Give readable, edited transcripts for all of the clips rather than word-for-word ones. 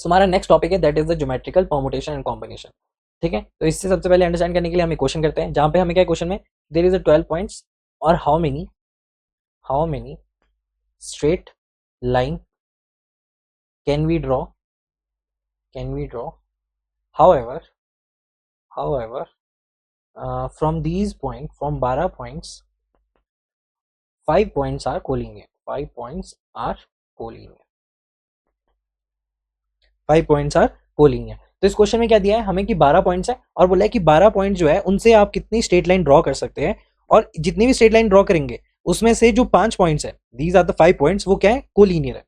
सो हमारा next topic है that is the geometrical permutation and combination. ठीक है, तो इससे सबसे पहले अंडरस्टैंड करने के लिए हम एक क्वेश्चन करते हैं, जहां पे हमें क्या क्वेश्चन में देयर इज अ 12 पॉइंट्स और how many straight line can we draw however from these point from 12 points 5 points are collinear 5 points are collinear। तो इस क्वेश्चन में क्या दिया है हमें कि 12 पॉइंट्स है और बोला है कि 12 पॉइंट जो है उनसे आप कितनी स्ट्रेट लाइन ड्रॉ कर सकते हैं, और जितनी भी स्ट्रेट लाइन ड्रॉ करेंगे उसमें से जो 5 पॉइंट्स है, दीज आर द 5 पॉइंट्स, वो क्या है, कोलिनियर है।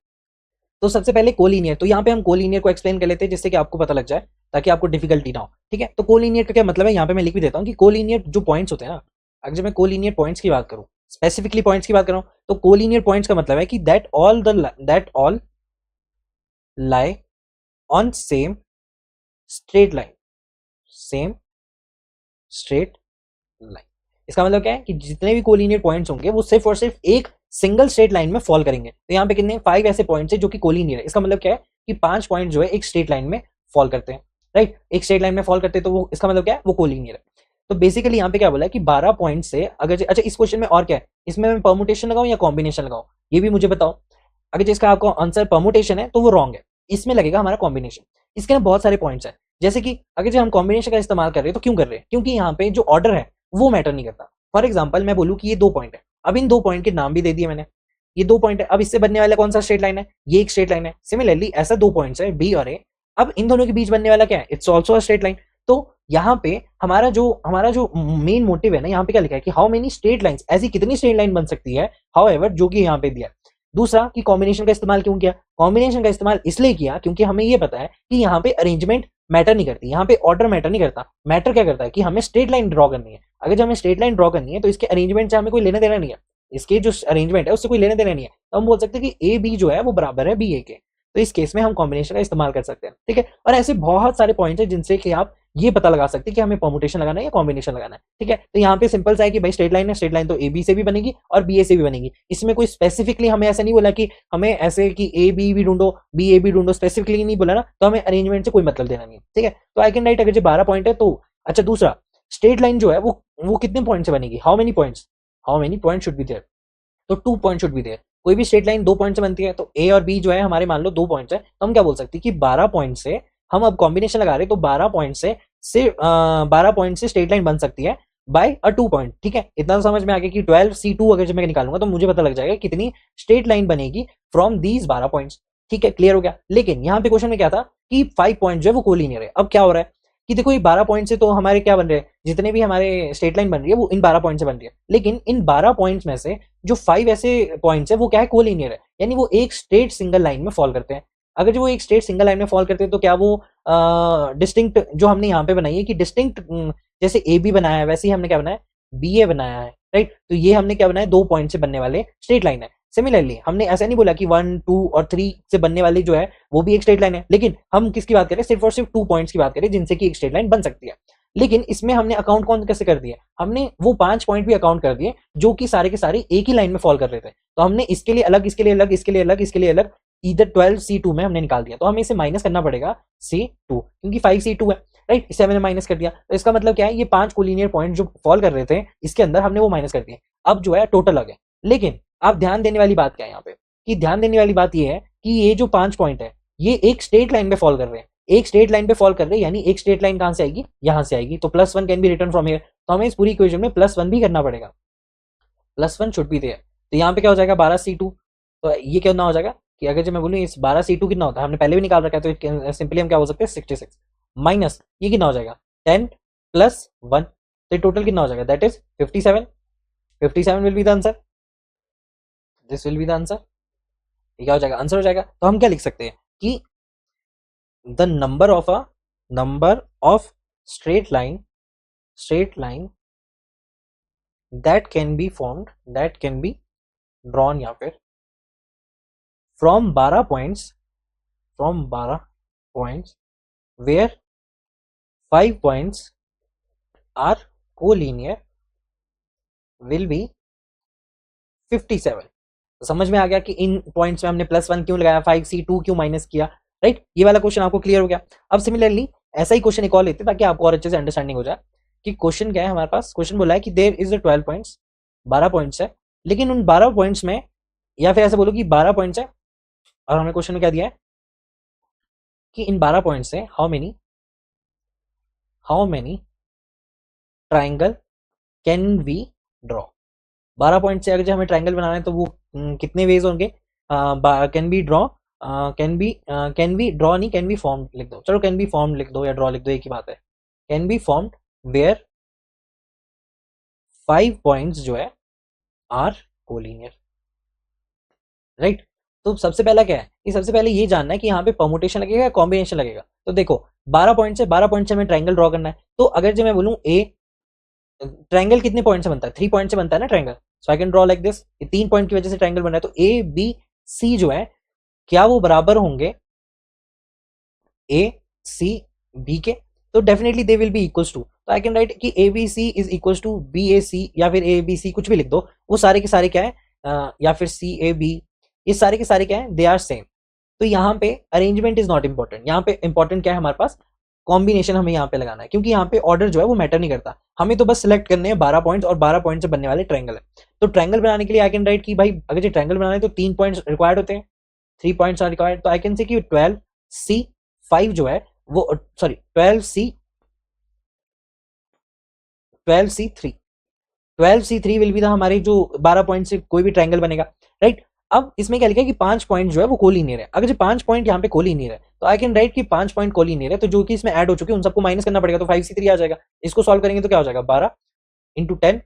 तो सबसे पहले कोलिनियर, तो यहाँ पे हम कोलिनियर को एक्सप्लेन कर लेते हैं जिससे कि आपको पता लग जाए, ताकि आपको डिफिकल्टी ना हो। ठीक है, तो कोलिनियर का क्या मतलब है, यहाँ पे मैं लिख भी देता हूँ कि कोलिनियर जो पॉइंट्स होते हैं ना, अगर जब मैं कोलिनियर पॉइंट्स की बात करूँ, स्पेसिफिकली पॉइंट्स की बात करूँ, तो कोलिनियर पॉइंट्स का मतलब है कि that all lie on same straight line. इसका मतलब क्या है कि जितने भी कोलिनियर पॉइंट्स होंगे वो सिर्फ और सिर्फ एक सिंगल स्ट्रेट लाइन में फॉल करेंगे। तो यहाँ पे कितने 5 ऐसे पॉइंट्स है जो कि कोलिनियर है। इसका मतलब क्या है कि 5 पॉइंट जो है एक स्ट्रेट लाइन में फॉल करते हैं, राइट, एक स्ट्रेट लाइन में फॉल करते हैं, तो वो इसका मतलब क्या है, वो कोलिनियर है। तो बेसिकली यहाँ पे क्या बोला है कि 12 पॉइंट से अगर, अच्छा इस क्वेश्चन में और क्या है, इसमें मैं परमुटेशन लगाऊं या कॉम्बिनेशन लगाऊं, ये भी मुझे बताओ। अगर जिसका आपको आंसर परमुटेशन है तो वो रॉन्ग है, इसमें लगेगा हमारा कॉम्बिनेशन। इसके ना बहुत सारे पॉइंट्स है, जैसे कि अगर जो हम कॉम्बिनेशन का इस्तेमाल कर रहे हैं तो क्यों कर रहे हैं, क्योंकि यहाँ पे जो ऑर्डर है वो मैटर नहीं करता। फॉर एग्जाम्पल मैं बोलूँ कि ये 2 पॉइंट है, अब इन 2 पॉइंट के नाम भी दे दिए मैंने, ये 2 पॉइंट है, अब इससे बनने वाला कौन सा स्ट्रेट लाइन है, ये एक स्ट्रेट लाइन है। सिमिलरली ऐसा 2 पॉइंट्स है बी और ए, अब इन दोनों के बीच बनने वाला क्या है, it's also a straight line. तो यहाँ पे हमारा जो मेन मोटिव है ना, यहाँ पे क्या लिखा है कि हाउ मेनी स्ट्रेट लाइंस, ऐसी कितनी स्ट्रेट लाइन बन सकती है, हाउएवर, जो कि यहाँ पे दिया। दूसरा कि कॉम्बिनेशन का इस्तेमाल क्यों किया, कॉम्बिनेशन का इस्तेमाल इसलिए किया क्योंकि हमें ये पता है कि यहाँ पे अरेंजमेंट मैटर नहीं करती, यहाँ पे ऑर्डर मैटर नहीं करता, मैटर क्या करता है कि हमें स्ट्रेट लाइन ड्रॉ करनी है। अगर जब हमें स्ट्रेट लाइन ड्रॉ करनी है तो इसके अरेंजमेंट से हमें कोई लेना देना नहीं है, इसके जो अरेंजमेंट है उससे कोई लेना देना नहीं है, तो हम बोल सकते हैं कि ए बी जो है वो बराबर है बी ए के। तो इस केस में हम कॉम्बिनेशन का इस्तेमाल कर सकते हैं। ठीक है, और ऐसे बहुत सारे पॉइंट्स हैं जिनसे कि आप ये पता लगा सकते हैं कि हमें परमुटेशन लगाना है या कॉम्बिनेशन लगाना है। ठीक है, तो यहाँ पे सिंपल सा है कि भाई स्ट्रेट लाइन है, स्ट्रेट लाइन तो ए बी से भी बनेगी और बी ए से भी बनेगी। इसमें कोई स्पेसिफिकली हमें ऐसा नहीं बोला कि हमें ऐसे कि ए बी भी ढूंढो बी ए भी ढूंढो, स्पेसिफिकली नहीं बोला ना, तो हमें अरेंजमेंट से कोई मतलब देना नहीं है। ठीक है, तो आई कैन राइट अगर जो 12 पॉइंट है तो। अच्छा दूसरा, स्ट्रेट लाइन जो है वो कितने पॉइंट से बनेगी, how many point should be there, तो 2 पॉइंट शुड बी देयर। कोई भी स्ट्रेट लाइन 2 पॉइंट से बनती है, तो ए और बी जो है हमारे मान लो 2 पॉइंट्स है, तो हम क्या बोल सकते हैं कि 12 पॉइंट से हम अब कॉम्बिनेशन लगा रहे हैं, तो 12 पॉइंट से 12 पॉइंट से स्ट्रेट लाइन बन सकती है बाय अ 2 पॉइंट। ठीक है, इतना तो समझ में आ गया कि 12C2 अगर जब मैं निकालूंगा तो मुझे पता लग जाएगा कितनी स्ट्रेट लाइन बनेगी फ्रॉम दीज 12 पॉइंट्स। ठीक है, क्लियर हो गया। लेकिन यहाँ पे क्वेश्चन में क्या था कि 5 पॉइंट जो है वो कोलिनियर है। अब क्या हो रहा है कि देखो ये 12 पॉइंट से तो हमारे क्या बन रहे हैं, जितने भी हमारे स्ट्रेट लाइन बन रही है वो इन 12 पॉइंट से बन रही है, लेकिन इन 12 पॉइंट्स में से जो 5 ऐसे पॉइंट्स है वो क्या है, कोलिनियर है, यानी वो एक स्ट्रेट सिंगल लाइन में फॉल करते हैं। अगर जो वो एक स्ट्रेट सिंगल लाइन में फॉल करते हैं तो क्या वो डिस्टिंक्ट जो हमने यहाँ पे बनाई है कि डिस्टिंक्ट, जैसे ए बी बनाया है वैसे ही हमने क्या बनाया है, बी ए बनाया है, राइट। तो ये हमने क्या बनाया, 2 पॉइंट से बनने वाले स्ट्रेट लाइन है। सिमिलरली हमने ऐसा नहीं बोला कि 1 2 और 3 से बनने वाली जो है वो भी एक स्ट्रेट लाइन है, लेकिन हम किसकी बात करें, सिर्फ और सिर्फ 2 पॉइंट्स की बात करें जिनसे कि एक स्ट्रेट लाइन बन सकती है। लेकिन इसमें हमने अकाउंट कौन कैसे कर दिया, हमने वो 5 पॉइंट भी अकाउंट कर दिए जो कि सारे के सारे एक ही लाइन में फॉल कर रहे थे। तो हमने इसके लिए अलग, इसके लिए अलग, इसके लिए अलग, इसके लिए अलग, इधर 12C2 में हमने निकाल दिया। तो हमें इसे माइनस करना पड़ेगा C2, क्योंकि 5C2 है, राइट, इससे हमने माइनस कर दिया। तो इसका मतलब क्या है, ये 5 कोलिनियर पॉइंट जो फॉल कर रहे थे इसके अंदर हमने वो माइनस कर दिए, अब जो है टोटल आ गए। लेकिन आप ध्यान देने वाली बात क्या है यहाँ पे, कि ध्यान देने वाली बात ये है कि ये जो 5 पॉइंट है ये एक स्ट्रेट लाइन पे फॉल कर रहे हैं, एक स्ट्रेट लाइन पे फॉल कर रहे हैं, यानी एक स्ट्रेट लाइन कहां से आएगी, यहां से आएगी। तो +1 can be return from here, तो हमें इस पूरी इक्वेशन में +1 भी करना पड़ेगा, +1 शुड बी देयर। तो यहाँ पे क्या हो जाएगा 12C2, तो ये कितना हो जाएगा कि अगर जब मैं बोलूँ इस 12C2 कितना होता है, हमने पहले भी निकाल रखा है, तो सिंपली हम क्या बोल सकते हैं 66 माइनस ये कितना हो जाएगा 10 + 1, तो टोटल कितना हो जाएगा, that is 57। 57 will be the answer, this will be the answer. ये क्या हो जाएगा, आंसर हो जाएगा। तो हम क्या लिख सकते हैं कि the number of straight line that can be formed, that can be drawn, या फिर from 12 points where 5 points are collinear will be 57। तो समझ में आ गया कि इन पॉइंट्स में हमने +1 क्यों लगाया, 5C2 क्यों माइनस किया, राइट। ये वाला क्वेश्चन आपको क्लियर हो गया। अब सिमिलरली ऐसा ही क्वेश्चन एक और लेते हैं ताकि आपको और अच्छे से अंडरस्टैंडिंग हो जाए कि क्वेश्चन क्या है हमारे पास। क्वेश्चन बोला है कि there is a 12 points, 12 points है, लेकिन उन 12 पॉइंट्स में, या फिर ऐसे बोलो कि 12 पॉइंट्स है और हमें क्वेश्चन में क्या दिया है कि इन 12 पॉइंट्स से how many triangle can we draw. 12 point से अगर हमें ट्राइंगल बनाना है तो वो कितने वेज होंगे। Can be draw, can be draw नहीं, कैन बी फॉर्म लिख दो, चलो कैन बी फॉर्म लिख दो या ड्रॉ लिख दो, एक ही बात है। Can be formed where 5 points जो है आर कोलिनियर, राइट। तो सबसे पहला क्या है कि सबसे पहले ये जानना है कि यहाँ पे परमुटेशन लगेगा या कॉम्बिनेशन लगेगा। तो देखो 12 पॉइंट से हमें ट्राइंगल ड्रॉ करना है, तो अगर जो मैं बोलूँ ए, ट्राइंगल कितने पॉइंट से बनता है, 3 पॉइंट से बनता है ना triangle, so I can draw like this. ये 3 पॉइंट की वजह से ट्राइंगल बन रहा है, तो ए बी सी जो है क्या वो बराबर होंगे ए सी बी के, तो definitely they will be equals to. तो आई कैन राइट कि A B C is equals to B A C, या फिर ए बी सी कुछ भी लिख दो, वो सारे के सारे क्या है, या फिर सी ए बी, ये सारे के सारे क्या है, दे आर सेम। तो यहाँ पे अरेंजमेंट इज नॉट इंपॉर्टेंट, यहाँ पे इंपॉर्टेंट क्या है हमारे पास, कॉम्बिनेशन हमें यहाँ पे लगाना है, क्योंकि यहाँ पे ऑर्डर जो है वो मैटर नहीं करता, हमें तो बस सिलेक्ट करने हैं 12 पॉइंट्स और 12 पॉइंट से बनने वाले ट्रायंगल है। तो ट्रायंगल बनाने के लिए आई कैन राइट कि भाई अगर ये ट्रायंगल बनाना है तो 3 पॉइंट्स रिक्वायर्ड होते हैं, 3 पॉइंट्स आर रिक्वायर्ड। तो आई कैन से कि 12 सी 5 जो है वो, sorry 12 C 12C3 will be the हमारे जो 12 पॉइंट से कोई भी ट्रायंगल बनेगा, राइट। अब इसमें क्या लिखा है कि 5 पॉइंट जो है वो कोलिनियर है। अगर जो 5 पॉइंट यहाँ पे कोलिनियर है तो आई कैन राइट कि 5 पॉइंट कोलिनियर है, तो जो कि इसमें ऐड हो चुके हैं उन सबको माइनस करना पड़ेगा, तो 5C3 आ जाएगा। इसको सॉल्व करेंगे तो क्या हो जाएगा, 12 इंटू 10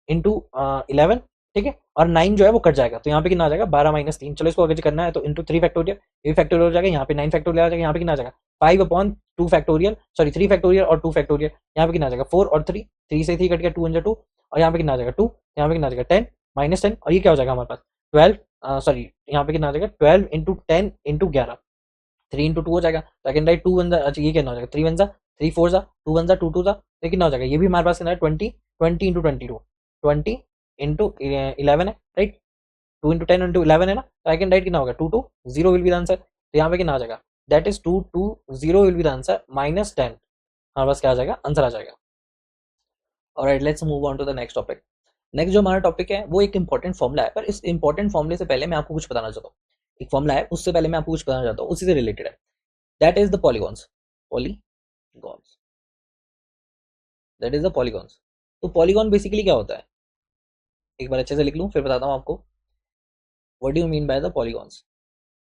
इंटू 11, ठीक है, और 9 जो है वो कट जाएगा, तो यहाँ पे कितना आ जाएगा 12 माइनस 3। चलो इसको अगर करना है तो इंटू 3 फैक्टोरियल, ये फैक्टोरियल हो जाएगा, यहाँ पे 9 फैक्टोरियल आ जाएगा, यहाँ पे कितना आ जाएगा 5/2 फैक्टोरियल, सॉरी 3 फैक्टोरियल और 2 फैक्टोरियल, यहाँ पे कितना आ जाएगा 4 और 3, 3 से 3 कट गया 2 2, और यहाँ पे कितना आ जाएगा 2, यहाँ पे कितना आ जाएगा 10 माइनस 10, और ये क्या हो जाएगा हमारे पास 12, सॉरी यहाँ पे कितना आ जाएगा 12 इंटू 10 इंटू 11, 3 इंटू 2 हो जाएगा। तो आई कैन राइट 2 वन, अच्छा ये कितना हो जाएगा 3 वन 3 4 2 वन 2 2 तो कितना हो जाएगा, ये भी हमारे पास कितना है 20, 20 इंटू 22, 20 इंटू 11 है, राइट, 2 इंटू 10 इंटू 11 है ना, तो आई कैन राइट कितना होगा 2 2 0 विल बी द आंसर। तो यहाँ पे कितना आ जाएगा, that is 2 2 0 will be the answer minus 10, हमारे पास क्या आ जाएगा, आंसर आ जाएगा। Alright, let's move on to the next topic. Next जो हमारा टॉपिक है वो एक इंपॉर्टेंट फॉर्मूला है, पर इस इंपॉर्टेंट फॉर्मूले से पहले मैं आपको कुछ बताना चाहता हूँ। एक फॉर्मूला है, उससे पहले मैं आपको कुछ बताना चाहता हूँ, उसी से रिलेटेड है। That is the polygons, polygons, that is the polygons. तो पॉलीगॉन बेसिकली क्या होता है, एक बार अच्छे से लिख लूँ फिर बताता हूँ आपको what do you mean by the polygons.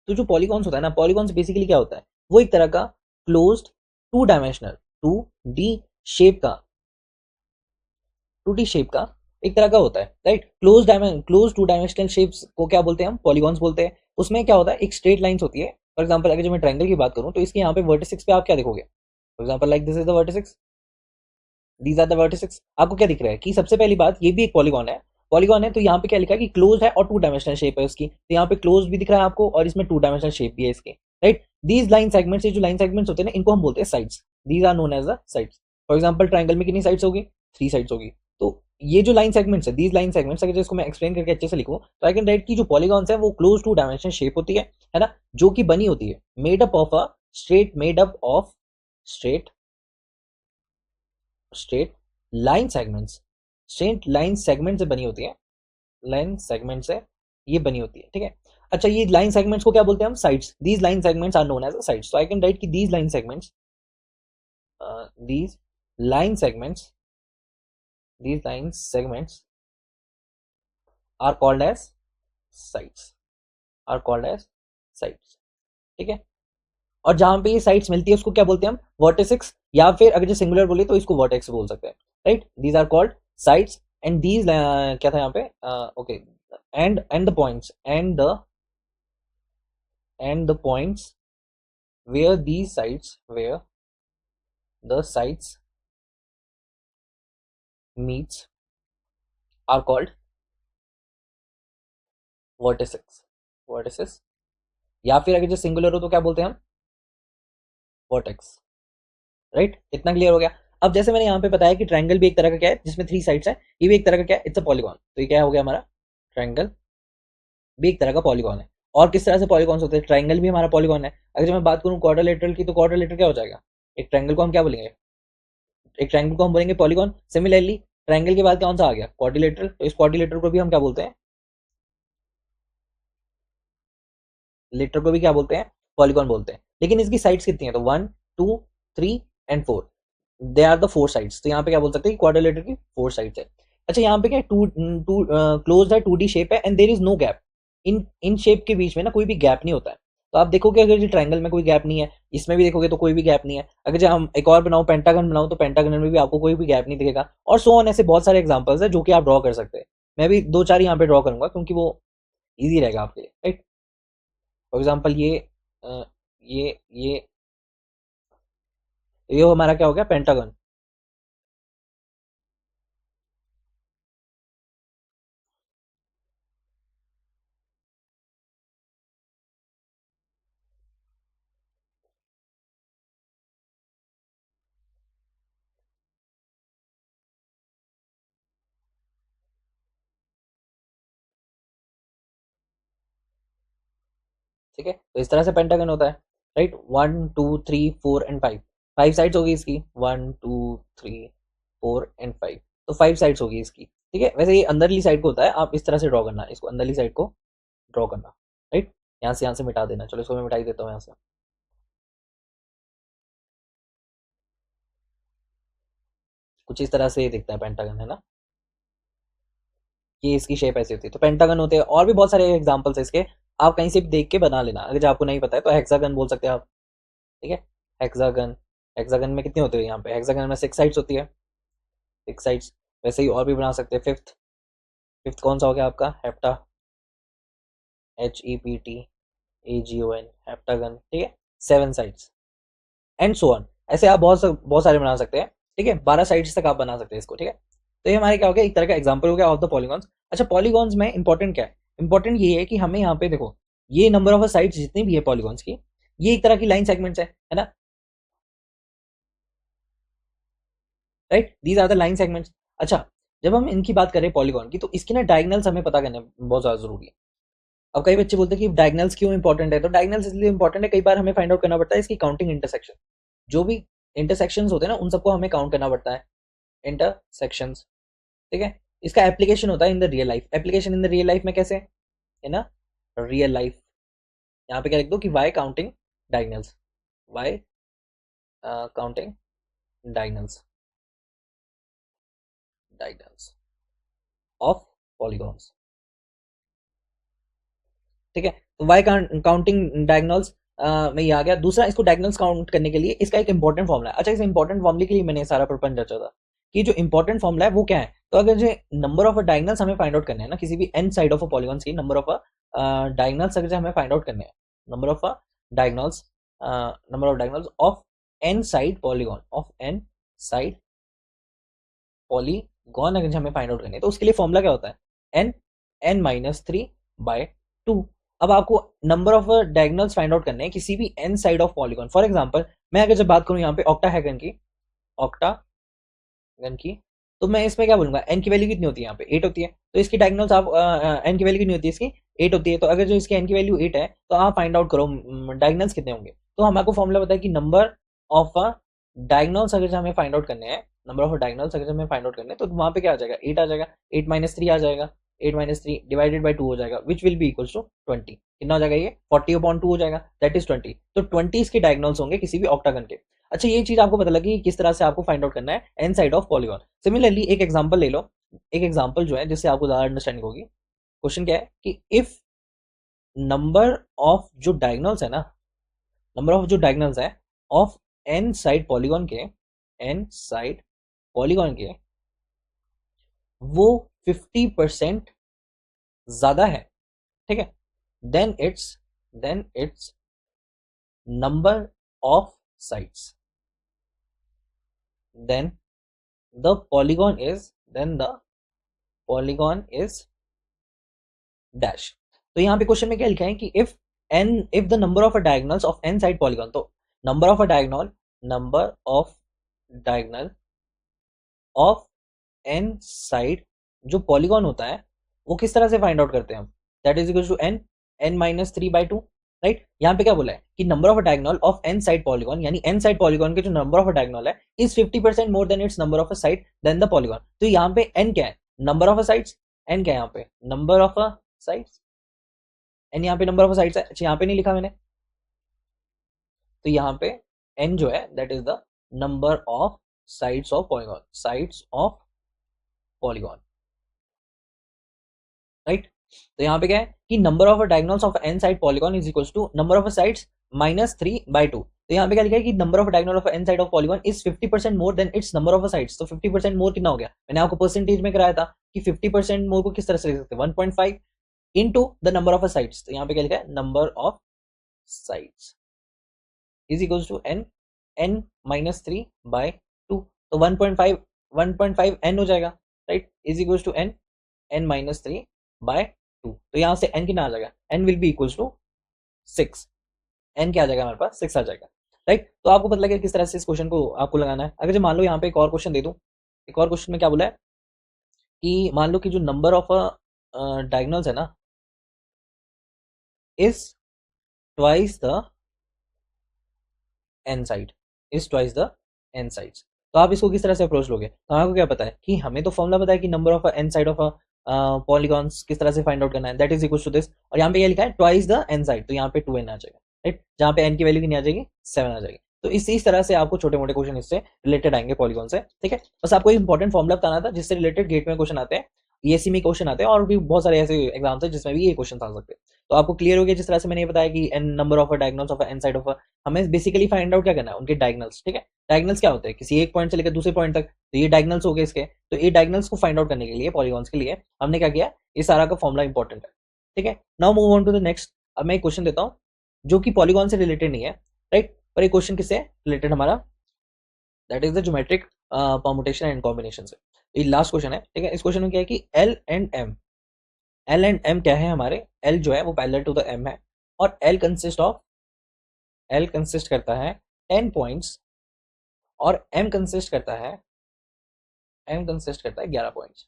तो जो पॉलीगॉन्स होता है ना, पॉलीगॉन्स बेसिकली क्या होता है, वो एक तरह का क्लोज्ड 2 डायमेंशनल 2D शेप का, 2D शेप का एक तरह का होता है, राइट। क्लोज 2 डायमेंशनल शेप्स को क्या बोलते हैं, हम पॉलीगॉन्स बोलते हैं। उसमें क्या होता है, एक स्ट्रेट लाइंस होती है। फॉर एग्जांपल अगर जो मैं ट्रायंगल की बात करूं तो इसके यहाँ पे वर्टिसेस पे आप क्या देखोगे, for example like this is the vertices, these are the vertices. आपको क्या दिख रहा है कि सबसे पहली बात ये भी एक पॉलीगॉन है, पॉलीगॉन है, तो यहाँ पे क्या लिखा है कि क्लोज है और 2 डायमेंशनल शेप है उसकी, तो यहाँ पे क्लोज भी दिख रहा है आपको और इसमें 2 डायमेंशनल शेप भी है इसके, राइट। दीज लाइन सेगमेंट्स, ये जो लाइन सेगमेंट्स होते हैं ना, इनको हम बोलते हैं sides, these are known as the sides. For example triangle में कितनी साइड्स होगी, 3 साइड्स होगी। तो ये जो लाइन सेगमेंट्स है, दीज लाइन सेगमेंट्स, अगर इसको मैं एक्सप्लेन करके अच्छे से लिखूं तो आई कैन राइट की जो पॉलीगॉन्स है वो क्लोज 2 डायमेंशनल शेप होती है ना, जो कि बनी होती है made up of a straight line segments, straight line segment से बनी होती है, लाइन सेगमेंट से ये बनी होती है, ठीक है। अच्छा, ये लाइन सेगमेंट्स को क्या बोलते हैं हम, sides. These line segments are known as sides. तो आई कैन राइट कि these line segments, these line segments these line segments are called as sides, are called as sides, ठीक है। और जहां पे ये साइड्स मिलती है उसको क्या बोलते हैं हम, वर्टिसेस, या फिर अगर जो सिंगुलर बोले तो इसको वर्टेक्स बोल सकते हैं, right. These are called sides and these क्या था यहाँ पे, okay, and the points and the points where these sides, where the sides meets are called vertices, या फिर अगर जो सिंगुलर हो तो क्या बोलते हैं हम, वर्टेक्स, राइट। इतना क्लियर हो गया। अब जैसे मैंने यहाँ पे बताया कि ट्रायंगल भी एक तरह का क्या है जिसमें 3 साइड्स है, ये भी एक तरह का क्या है, इट्स अ पॉलीगॉन। तो ये क्या हो गया हमारा, ट्रायंगल भी एक तरह का पॉलीगॉन है। और किस तरह से पॉलीगॉन्स होते हैं, ट्राइंगल भी हमारा पॉलीगॉन है। अगर मैं बात करूँ क्वाड्रिलेटरल की, तो क्वाड्रिलेटरल क्या हो जाएगा, एक ट्राइंगल को हम क्या बोलेंगे, एक ट्राइंगल को हम बोलेंगे पॉलीगॉन। सिमिलरली ट्राइंगल के बाद कौन सा आ गया, क्वाड्रिलेटरल, तो इस क्वाड्रिलेटरल को भी हम क्या बोलते हैं, लेटर को भी क्या बोलते हैं, पॉलीगॉन बोलते हैं। लेकिन इसकी साइड्स कितनी है, तो 1 2 3 and 4, they are the 4 sides. तो यहाँ पे क्या बोल सकते हैं, क्वाड्रिलेटर की 4 साइड्स है। अच्छा यहाँ पे क्या है, टू टू क्लोज है, 2D शेप है, and there is no gap. इन इन शेप के बीच में ना कोई भी गैप नहीं होता है। तो आप देखोगे अगर ये ट्राइंगल में कोई गैप नहीं है, इसमें भी देखोगे तो कोई भी गैप नहीं है। अगर जब हम एक और बनाओ, पेंटागन बनाओ, तो पेंटागन में भी आपको कोई भी गैप नहीं दिखेगा। और सो ऑन, ऐसे बहुत सारे एग्जांपल्स है जो कि आप ड्रॉ कर सकते हैं। मैं भी 2 4 यहाँ पे ड्रॉ करूंगा क्योंकि वो इजी रहेगा आपके लिए, राइट। फॉर एग्जाम्पल अ, ये हमारा क्या हो गया, पेंटागन। ठीक है, तो इस तरह से पेंटागन होता है, राइट। 1 2 3 4 एंड 5, 5 साइड्स होगी इसकी, 1 2 3 4 एंड 5, तो 5 साइड्स होगी इसकी। ठीक है, वैसे ये अंदरली साइड को होता है, आप इस तरह से ड्रॉ करना, इसको अंदरली साइड को ड्रॉ करना, राइट। यहाँ से मिटा देना, चलो इसको मैं मिटा ही देता हूँ यहाँ से। कुछ इस तरह से ये दिखता है पेंटागन, है ना। ये इसकी शेप ऐसी होती है, तो पेंटागन होते हैं। और भी बहुत सारे एग्जांपल्स है इसके, आप कहीं से भी देख के बना लेना। अगर जो आपको नहीं पता है तो हेक्सागन बोल सकते हैं आप, ठीक है। हेक्सागन, हेक्सागन में कितनी होती है, यहाँ पे हेक्सागन में 6 साइड्स होती है, 6 साइड्स। वैसे ही और भी बना सकते हैं। फिफ्थ, फिफ्थ कौन सा हो गया आपका, हेप्टा, HEPTAGON, हेप्टागन, ठीक है। 7 साइड्स एंड सो ऑन, ऐसे आप बहुत सारे बना सकते हैं। ठीक है, 12 साइड्स तक आप बना सकते हैं इसको, ठीक है। तो ये हमारे क्या हो गया, एक तरह का एग्जाम्पल हो गया ऑफ द पॉलीगॉन्स। अच्छा, पॉलीगॉन्स में इंपॉर्टेंट क्या है, इंपॉर्टेंट ये है कि हमें यहाँ पे देखो, ये नंबर ऑफ साइड्स जितनी भी है पॉलीगॉन्स की, ये एक तरह की लाइन सेगमेंट्स है ना, right, these are the line segments. अच्छा, जब हम इनकी बात करें पॉलीगॉन की, तो इसकी ना डायगनल्स हमें पता करना बहुत ज्यादा जरूरी है। अब कई बच्चे बोलते हैं कि डायगनल्स क्यों इंपॉर्टेंट है, तो डायगनल्स इसलिए इंपॉर्टेंट है, कई बार हमें फाइंड आउट करना पड़ता है इसकी काउंटिंग इंटरसेक्शन। जो भी इंटरसेक्शंस होते हैं ना, उन सबको हमें काउंट करना पड़ता है, इंटरसेक्शंस। ठीक है, इसका एप्लीकेशन होता है in the real life. Application in the real life में कैसे है ना, रियल लाइफ, यहाँ पे क्या लिख दो कि why counting diagonals, why counting diagonals, diagonals of polygons. ठीक है, तो वाई काउंटिंग डायगनल्स में ये आ गया। दूसरा, इसको डायगनल्स काउंट करने के लिए इसका एक इंपॉर्टेंट फॉर्मूला है। अच्छा, इस इंपॉर्टेंट फॉर्मूले के लिए मैंने सारा प्रपंच रचा था कि जो इंपॉर्टेंट फॉर्मूला है वो क्या है। तो अगर जो नंबर ऑफ डायगनल्स हमें फाइंड आउट करने हैं ना, किसी भी N side of a polygon की नंबर ऑफ डायगनल्स अगर जो हमें फाइंड आउट करने हैं, number of diagonals, number of diagonals of N side polygon, of N side polygon अगर जो हमें फाइंड आउट करने हैं, तो उसके लिए फॉर्मूला क्या होता है, एन, n-3/2। अब आपको number of diagonals find out करने हैं किसी भी N side of polygon. For example, मैं अगर जब बात करूं यहाँ पे ऑक्टाहेड्रन की, ऑक्टागन की, तो मैं इसमें क्या बोलूंगा, एन की वैल्यू कितनी होती है, यहाँ पे 8 होती है। तो इसकी डायगोनल्स आप एन की वैल्यू कितनी होती है, इसकी 8 होती है। तो अगर जो इसकी एन की वैल्यू 8 है, तो आप फाइंड आउट करो डायगोनल्स कितने होंगे। तो हमारे फॉर्मूला पता है कि नंबर ऑफ डायगोनल्स अगर जो हमें फाइंड आउट करने हैं, नंबर ऑफ डायगोनल्स अगर हमें फाइंड आउट करने हैं, तो वहां पे क्या आ जाएगा, 8 आ जाएगा, 8 - 3 आ जाएगा, 8 - 3 डिवाइडेड बाई 2 हो जाएगा, which will be equals to 20। कितना हो जाएगा ये, 40/2 हो जाएगा, दैट इज 20। तो 20 इसके डायगोनल्स होंगे किसी भी ऑक्टागन के। अच्छा, ये चीज आपको पता लगी कि किस तरह से आपको फाइंड आउट करना है N side of polygon. Similarly एक एग्जांपल ले लो, एक एग्जांपल जो है जिससे आपको ज्यादा अंडरस्टैंडिंग होगी। क्वेश्चन क्या है कि इफ नंबर ऑफ जो डायगोनल्स है ना, नंबर ऑफ जो डायगोनल्स है ऑफ एन साइड पॉलीगॉन के, एन साइड पॉलीगॉन के, वो 50% ज्यादा है, ठीक है, then its number of sides, then the polygon is, then the polygon is dash. तो यहाँ पे क्वेश्चन में क्या लिखा है कि if the number of a diagonals of N side polygon, तो number of a diagonal, number of diagonal of N side जो पॉलीगॉन होता है, वो किस तरह से फाइंड आउट करते हैं हम, that is equal to N n minus 3/2, right. यहाँ पे क्या बोला है कि number of diagonal of n side polygon, यानी n साइड पॉलीगॉन के जो नंबर ऑफ डायगोनल है is 50% more than its number of side than the polygon. तो यहाँ पे n क्या है, नंबर ऑफ साइड्स, n क्या है यहाँ पे, नंबर ऑफ साइड्स, n यहाँ पे नंबर ऑफ साइड्स है, अच्छा यहाँ पे नहीं लिखा मैंने, तो यहाँ पे n जो है that is the number of sides of polygon, sides of polygon, right. तो यहाँ पे क्या है कि number of diagonals of n side polygon is equals to number of sides minus 3/2। तो यहाँ पे क्या लिखा है कि number of diagonal of n side of polygon is 50% more than its number of sides. तो 50% मोर कितना हो गया, मैंने आपको परसेंटेज में कराया था कि 50% मोर को किस तरह से लिख सकते हैं, 1.5 into the number of sides. तो यहाँ पे क्या लिखा है, number of sides is equals to n minus 3/2। तो 1.5 n हो जाएगा, right, is equals to n minus 3/2। तो यहाँ से n कितना आ जाएगा, n will be equals to 6, n क्या आ जाएगा हमारे पास, 6 आ जाएगा, राइट। तो आपको पता लगे किस तरह से इस क्वेश्चन को आपको लगाना है। अगर जो मान लो यहाँ पे एक और क्वेश्चन दे दूं, एक और क्वेश्चन में क्या बोला है कि मान लो कि जो नंबर ऑफ डायगोनल्स है ना is twice the n side, is twice the n sides. तो आप इसको किस तरह से अप्रोच लोगे, तो आपको क्या पता है कि हमें तो फॉर्मूला पता है कि number of n side of polygons किस तरह से फाइंड आउट करना है, that is equal to this, और यहाँ पे ये लिखा है ट्वाइस द n साइड, तो यहाँ पे 2n आ जाएगा, राइट, जहाँ पे n की वैल्यू कितनी आ जाएगी, 7 आ जाएगी। तो इस तरह से आपको छोटे मोटे क्वेश्चन इससे रिलेटेड आएंगे पॉलीगॉन से, ठीक है। बस आपको इंपॉर्टेंट फॉर्मूला बताना था जिससे रिलेटेड गेट में क्वेश्चन आते हैं, ईएससी में क्वेश्चन आते हैं, और भी बहुत सारे ऐसे एग्जाम्स हैं जिसमें भी ये क्वेश्चन आ सकते हैं। तो आपको क्लियर हो गया जिस तरह से मैंने ये बताया कि n number of diagonals of n side of, हमें बेसिकली फाइंड आउट क्या करना है, उनके डायगोनल्स, ठीक है। डायगोनल्स क्या होते हैं, किसी एक पॉइंट से लेकर दूसरे पॉइंट तक, तो ये डायगोनल्स हो गए इसके। तो ये डायगोनल्स को फाइंड आउट करने के लिए पॉलीगॉन्स के लिए हमने क्या किया, ये सारा का फॉर्मूला इंपॉर्टेंट है, ठीक है। Now move on to the next. अब मैं एक क्वेश्चन देता हूँ जो कि पॉलीगॉन से रिलेटेड नहीं है, राइट, पर एक क्वेश्चन किससे रिलेटेड हमारा, that is the geometric permutation and combination से। ये लास्ट क्वेश्चन है, ठीक है। इस क्वेश्चन में क्या है कि एल एंड एम क्या है हमारे, एल जो है वो पैरेलल टू द एम है, और एल कंसिस्ट करता है 10 पॉइंट्स, और एम कंसिस्ट करता है 11 पॉइंट्स,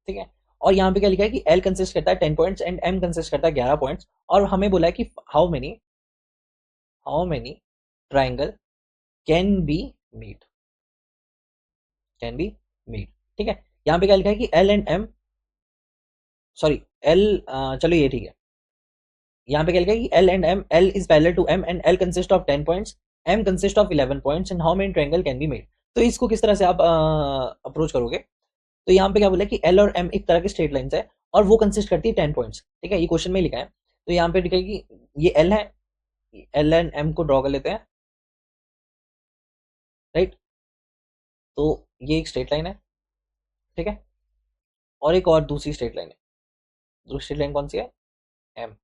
ठीक है। और यहाँ पे क्या लिखा है कि एल कंसिस्ट करता है 10 पॉइंट्स एंड एम कंसिस्ट करता है 11 पॉइंट्स, और हमें बोला है कि how many triangle can be meet, ठीक है। यहाँ पे क्या लिखा है कि L and M, sorry L, चलो ये ठीक है। यहाँ पे क्या लिखा है कि L and M, L is parallel to M and L consist of 10 points, M consist of 11 points and how many triangle can be made. तो इसको किस तरह से आप अप्रोच करोगे, तो यहाँ पे क्या बोला है कि एल और एम एक तरह की स्ट्रेट लाइंस है और वो कंसिस्ट करती है 10 पॉइंट्स, ठीक है, ये क्वेश्चन में लिखा है। तो यहाँ पे लिखा है कि ये एल है, एल एंड एम को ड्रॉ कर लेते हैं, राइट। तो ये एक स्ट्रेट लाइन है, ठीक है, और एक और दूसरी स्ट्रेट लाइन है, दूसरी स्ट्रेट लाइन कौन सी है, एम,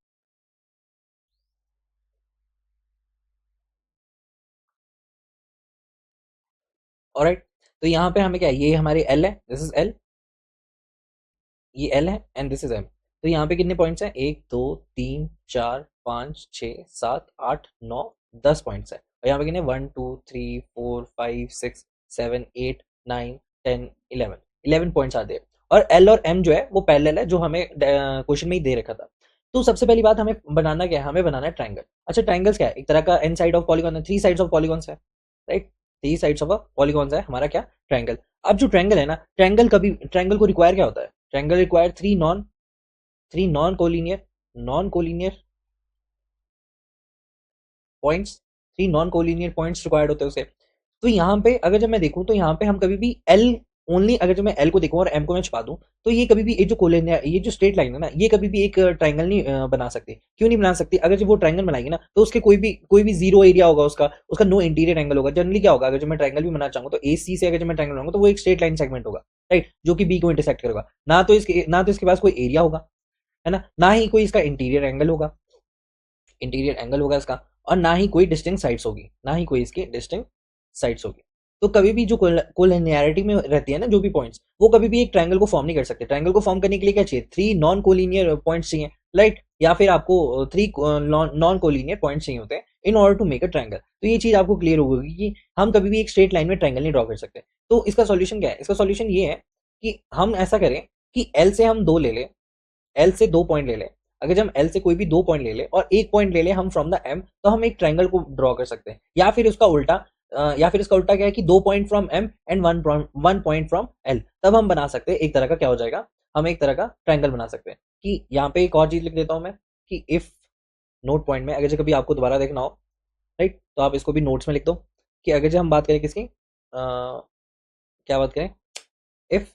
ऑलराइट। तो यहाँ पे हमें क्या है, ये हमारी एल है, दिस इज एल, ये एल है एंड दिस इज एम। तो यहाँ पे कितने पॉइंट्स हैं, 1 2 3 4 5 6 7 8 9 10 पॉइंट्स है, और यहाँ पे कितने 1 2 3 4 5 6 7 8 9 10 11 पॉइंट्स आते हैं, और एल और एम जो है वो पैरेलल है जो हमें क्वेश्चन में ही दे रखा था। तो सबसे पहली बात हमें बनाना क्या है, हमें बनाना है ट्राइंगल। अच्छा ट्राइंगल्स क्या है, एक तरह का एन साइड ऑफ पॉलीगॉन है, 3 साइड्स ऑफ पॉलीगॉन्स है, राइट, 3 साइड्स ऑफ पॉलीगॉन्स है हमारा क्या, ट्राइंगल। अब जो ट्राइंगल है ना, ट्राइंगल को रिक्वायर क्या होता है, triangle require three non collinear points, 3 non collinear points required होते हैं उसे। तो यहाँ पे अगर जब मैं देखूं तो यहाँ पे हम कभी भी एल ओनली, अगर जब मैं एल को देखूं और एम को मैं छुपा दूं, तो ये कभी भी ये जो कोलिनियर, ये जो स्ट्रेट लाइन है ना, ये कभी भी एक ट्राइंगल नहीं बना सकती। क्यों नहीं बना सकती, अगर जब वो ट्राइंगल बनाएगी ना तो उसके कोई भी जीरो एरिया होगा, उसका नो इंटीरियर एंगल होगा। जनरली क्या होगा, अगर जब मैं ट्राइंगल भी बनाना चाहूंगा तो ए सी से अगर जब मैं ट्राइंगल बनाऊंगा तो वो एक स्ट्रेट लाइन सेगमेंट होगा, राइट, जो कि बी को इंटरसेक्ट करेगा। ना तो इसके पास कोई एरिया होगा, है ना ही कोई इसका इंटीरियर एंगल होगा इसका, और ना ही कोई डिस्टिंक्ट साइड्स होगी, ना ही कोई इसकी डिस्टिंक्ट साइड्स होगी। तो कभी भी जो कोलिनियरिटी में रहती है ना जो भी पॉइंट्स, वो कभी भी एक ट्रायंगल को फॉर्म नहीं कर सकते। ट्रायंगल को फॉर्म करने के लिए क्या चाहिए, 3 नॉन कोलिनियर पॉइंट्स चाहिए, राइट, या फिर आपको 3 नॉन कोलिनियर पॉइंट्स चाहिए होते हैं in order to make a triangle. तो ये चीज आपको क्लियर होगी कि हम कभी भी एक स्ट्रेट लाइन में ट्रायंगल नहीं ड्रॉ कर सकते। तो इसका सॉल्यूशन क्या है, इसका सॉल्यूशन ये है कि हम ऐसा करें कि एल से हम 2 ले लें, एल से 2 पॉइंट ले लें, अगर जब हम एल से कोई भी 2 पॉइंट ले ले और एक पॉइंट ले ले हम फ्रॉम द एम, तो हम एक ट्रायंगल को ड्रॉ कर सकते हैं। या फिर उसका उल्टा क्या है कि 2 point from M and 1 point from L, तब हम बना सकते हैं एक तरह का क्या हो जाएगा, हम एक तरह का ट्रायंगल बना सकते हैं। कि यहाँ पे एक और चीज लिख देता हूं मैं कि इफ नोट पॉइंट में अगर जो कभी आपको दोबारा देखना हो, राइट, तो आप इसको भी नोट्स में लिख दो कि अगर जो हम बात करें किसकी क्या बात करें, if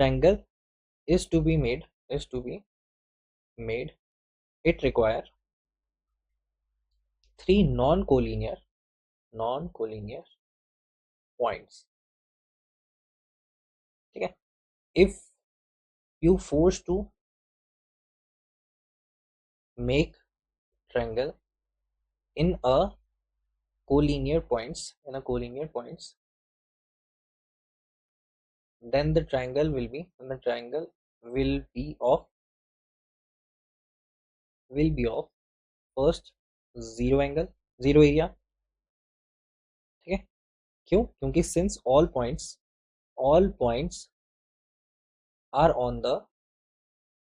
triangle is to be made it require 3 non-collinear points, ठीक है। if you force to make triangle in a collinear points then the triangle will be of first zero angle, zero area, ठीक है। क्यों? क्योंकि since all points are on the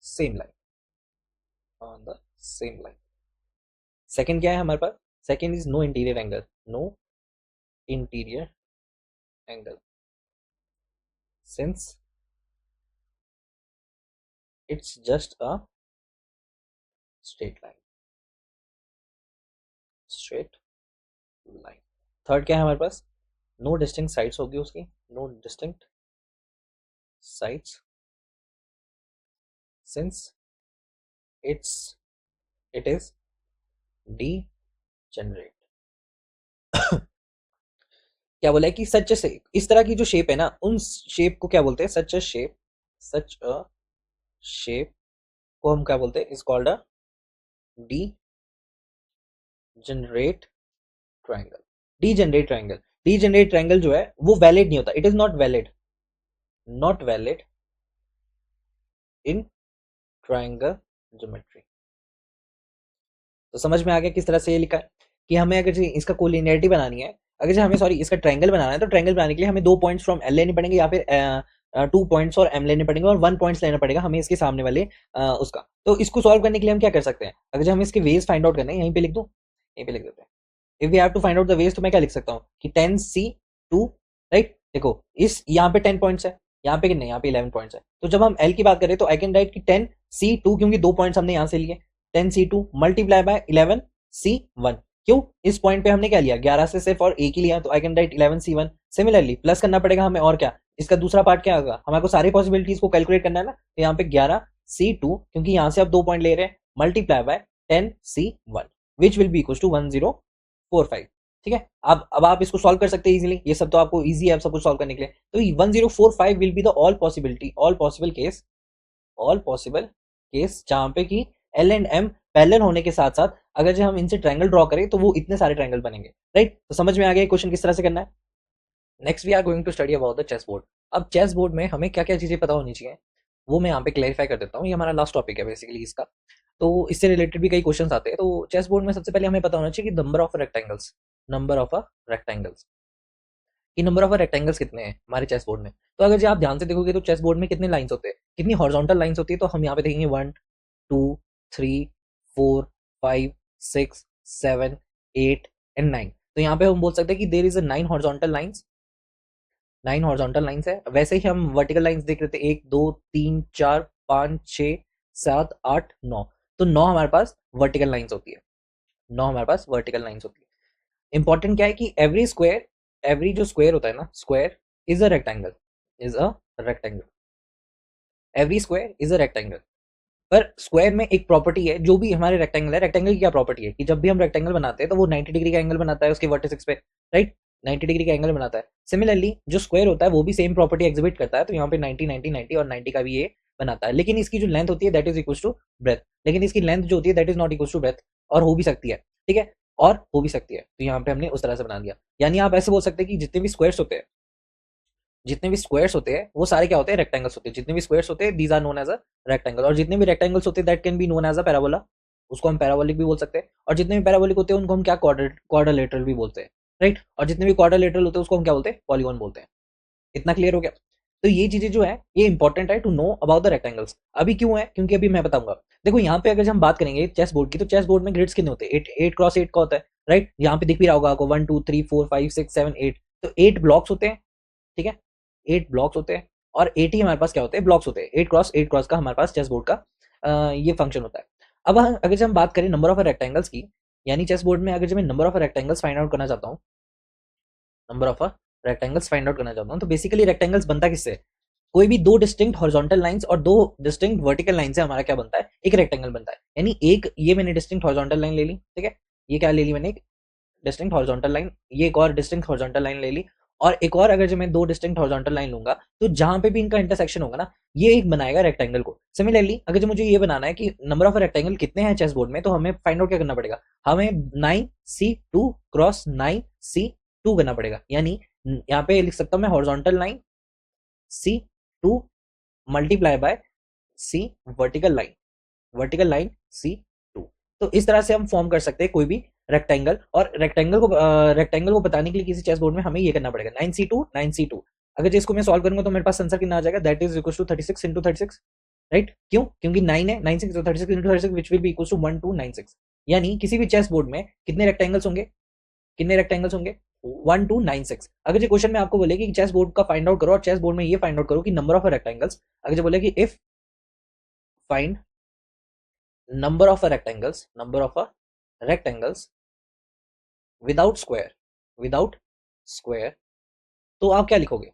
same line, second क्या है हमारे पास, second is no interior angle since it's just a straight line। Third क्या है हमारे पास, नो डिस्टिंक्ट साइड्स होगी उसकी, no distinct sides since it is degenerate। क्या बोला है कि सच से इस तरह की जो शेप है ना, उन शेप को क्या बोलते हैं, सच अ शेप को हम क्या बोलते हैं, is called a degenerate triangle. Degenerate triangle जो है वो वैलिड नहीं होता, it is not valid in triangle geometry. तो समझ में आ गया किस तरह से ये लिखा है कि हमें अगर इसका कोलिनियरिटी बनानी है, अगर हमें इसका ट्रायंगल बनाना है, तो ट्रायंगल बनाने के लिए हमें 2 पॉइंट्स फ्रॉम एल लेने पड़ेंगे, या फिर 2 पॉइंट्स और एम लेने पड़ेंगे, और 1 पॉइंट्स लेना पड़ेगा हमें इसके सामने वाले उसका। तो इसको सॉल्व करने के लिए हम क्या कर सकते हैं, अगर हम इसके वेज फाइंड आउट करने हैं, यहीं पे लिख दो, यहीं पे लिख देते हैं। If we have to find out the ways, तो मैं क्या लिख सकता हूँ कि 10C2, राइट। देखो इस यहाँ पे 10 पॉइंट्स है, यहाँ पे कितने, यहाँ पे 11 पॉइंट्स है। तो जब हम एल की बात करें तो आई कैन राइट कि 10C2, क्योंकि 2 पॉइंट्स हमने यहाँ से लिए, 10C2 मल्टीप्लाई बाय 11C1। क्यों? इस पॉइंट पे हमने क्या लिया, 11 से सिर्फ और एक ही लिया, तो I can right 11C1। Similarly plus करना पड़ेगा हमें, और क्या इसका दूसरा पार्ट क्या होगा, हमारे को सारी पॉसिबिलिटीज को कैलकुलेट करना है ना, तो यहाँ पे 11C2, क्योंकि यहाँ से आप 2 पॉइंट ले रहे हैं, multiply by 10C1 which will be equal to 1045, ठीक है। अब आप इसको सॉल्व कर सकते हैं इजीली, ये सब तो आपको इजी है अब सब कुछ सॉल्व करने के लिए। तो 1045 will be the all possible case जहां पे कि एल एंड एम पैरेलल होने के साथ साथ अगर जो हम इनसे ट्रायंगल ड्रॉ करें तो वो इतने सारे ट्रायंगल बनेंगे, राइट। तो समझ में आ गया क्वेश्चन किस तरह से करना है। Next we are going to study about the chess board. अब चेस बोर्ड में हमें क्या क्या चीजें पता होनी चाहिए वो मैं यहाँ पे क्लैरिफाई कर देता हूँ, ये हमारा लास्ट टॉपिक है बेसिकली इसका, तो इससे रिलेटेड भी कई क्वेश्चंस आते हैं। तो चेस बोर्ड में सबसे पहले हमें पता होना चाहिए कि नंबर ऑफ रेक्टेंगल्स कि नंबर ऑफ रेक्टेंगल्स कितने हैं हमारे चेस बोर्ड में। तो अगर जो आप ध्यान से देखोगे तो चेस बोर्ड में कितने लाइंस होते हैं, कितनी हॉरिजॉन्टल लाइंस होती है, तो हम यहाँ पे देखेंगे 1 2 3 4 5 6 7 8 एंड 9। तो यहाँ पे हम बोल सकते हैं कि there is a 9 horizontal lines है। वैसे ही हम वर्टिकल लाइंस देख रहे थे 1 2 3 4 5 6 7 8 9, तो 9 हमारे पास वर्टिकल लाइंस होती है, इंपॉर्टेंट क्या है कि एवरी जो स्क्वायर होता है ना, square is a rectangle, every square is a rectangle. पर स्क्वायर में एक प्रॉपर्टी है, जो भी हमारे रेक्टेंगल है, रेक्टेंगल की क्या प्रॉपर्टी है कि जब भी हम रेक्टेंगल बनाते हैं तो वो 90 डिग्री का एंगल बनाता है उसके वर्टिसेस पे, राइट, 90 डिग्री का एंगल बनाता है। सिमिलरली जो स्क्वायर होता है वो भी सेम प्रॉपर्टी एग्जिबिट करता है, तो यहाँ पे 90 90 90 और 90 का भी ये बनाता है। लेकिन इसकी जो लेंथ होती है that is equal to breadth, लेकिन इसकी लेंथ जो होती है that is not equal to breadth, और हो भी सकती है, ठीक है, और हो भी सकती है। तो यहाँ पे हमने उस तरह से बना दिया, यानी आप ऐसे बोल सकते हैं कि जितने भी स्क्वायर्स होते हैं वो सारे क्या होते हैं, रेक्टेंगल्स होते हैं। जितने भी स्क्वायर्स होते हैं these are known as a rectangle, और जितने भी रेक्टेंगल्स होते हैं that can be known as a parabola, उसको हम पैराबोलिक भी बोल सकते हैं। और जितने भी पैराबोलिक होते हैं उनको हम क्या क्वाड्रिलेटरल भी बोलते हैं, राइट। और जितने भी क्वाड्रिलेटरल होते हैं उसको हम क्या बोलते हैं, पॉलीगॉन बोलते हैं। इतना क्लियर हो गया। तो ये चीजें जो है ये इंपॉर्टेंट है to know about the rectangles. अभी क्यों है, क्योंकि अभी मैं बताऊंगा। देखो यहाँ पे अगर हम बात करेंगे चेस बोर्ड की, तो चेस बोर्ड में ग्रिड्स कितने होते हैं, 8 8 क्रॉस 8 का होता है, राइट। यहाँ पे दिख भी रहा होगा आपको 1 2 3 4 5 6 7 8, तो 8 ब्लॉक्स होते हैं, ठीक है, 8 ब्लॉक्स होते हैं, और 8 ही हमारे पास क्या होते हैं, ब्लॉक्स होते हैं। 8 क्रॉस 8 क्रॉस का हमारे पास चेस बोर्ड का ये फंक्शन होता है। अब अगर हम बात करें नंबर ऑफ रेक्टेंगल्स की, यानी चेस बोर्ड में अगर मैं number of rectangles find out करना चाहता हूँ, number of rectangles find out करना चाहता हूँ, तो बेसिकली रेक्टेंगल्स बनता किससे, कोई भी दो डिस्टिंक्ट हॉरिजॉन्टल लाइंस और दो डिस्टिंक्ट वर्टिकल लाइन से हमारा क्या बनता है, एक रेक्टेंगल बनता है। यानी एक ये मैंने डिस्टिंक्ट हॉरिजॉन्टल लाइन ले ली, ठीक है, ये क्या ले ली मैंने, एक डिस्टिंक्ट हॉरिजॉन्टल लाइन, ये एक और डिस्टिंक्ट हॉरिजॉन्टल लाइन ले ली, और एक और अगर जो मैं दो डिस्टिंक्ट हॉरिजॉन्टल लाइन लूंगा, तो जहां पे भी इनका इंटरसेक्शन होगा ना, ये एक बनाएगा रेक्टेंगल को। सिमिलरली अगर जो मुझे ये बनाना है कि नंबर ऑफ रेक्टेंगल कितने हैं चेस बोर्ड में, तो हमें फाइंड आउट क्या करना पड़ेगा, हमें 9c2 क्रॉस 9c2 करना पड़ेगा। यानी यहाँ पे लिख सकता हूं मैं horizontal line c2 multiply by C vertical line C2। तो इस तरह से हम फॉर्म कर सकते हैं कोई भी रेक्टेंगल, और रेक्टेंगल को बताने के लिए किसी चेस बोर्ड में हमें ये करना पड़ेगा 9c2 अगर इसको मैं सॉल्व करूंगा तो मेरे पास आंसर कितना आ जाएगा, that is equal to 36 into 36, right. क्यों, क्योंकि 9 है, 9 6 तो 36 into 36 which will be equal to 1296। यानी किसी भी चेस बोर्ड में कितने रेक्टेंगल्स होंगे, 1296। अगर जो क्वेश्चन में आपको बोले कि चेस बोर्ड का फाइंड आउट करो, और चेस बोर्ड में ये फाइंड आउट करो कि नंबर ऑफ रेक्टेंगल्स, अगर जो बोले कि if find number of rectangles without square, तो आप क्या लिखोगे,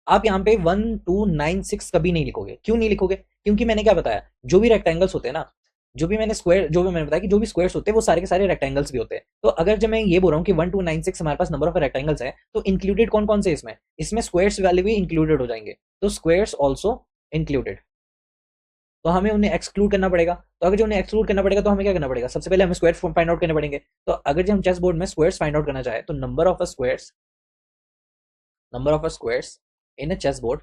आप यहाँ पे 1296 कभी नहीं लिखोगे। क्यों नहीं लिखोगे, क्योंकि मैंने क्या बताया, जो भी रेक्टेंगल्स होते हैं ना, जो भी मैंने बताया कि जो भी स्क्वायर्स होते हैं वो सारे के सारे रेक्टेंगल्स भी होते हैं। तो अगर जब मैं ये बोल रहा हूँ कि 1296 हमारे पास नंबर ऑफ रेक्टेंगल्स है, तो इंक्लूडेड कौन कौन से इसमें स्क्वायर्स वाले भी इंक्लूडेड हो जाएंगे, तो स्क्वायर्स ऑल्सो इंक्लूडेड, तो हमें उन्हें एक्सक्लूड करना पड़ेगा। तो अगर जो उन्हें एक्सक्लूड करना पड़ेगा तो हमें क्या करना पड़ेगा, सबसे पहले हमें स्क्वायर्स फाइंड आउट करने पड़ेंगे। तो अगर जो हम चेस बोर्ड में स्क्वायर्स फाइंड आउट करना चाहे, तो number of squares in a chess board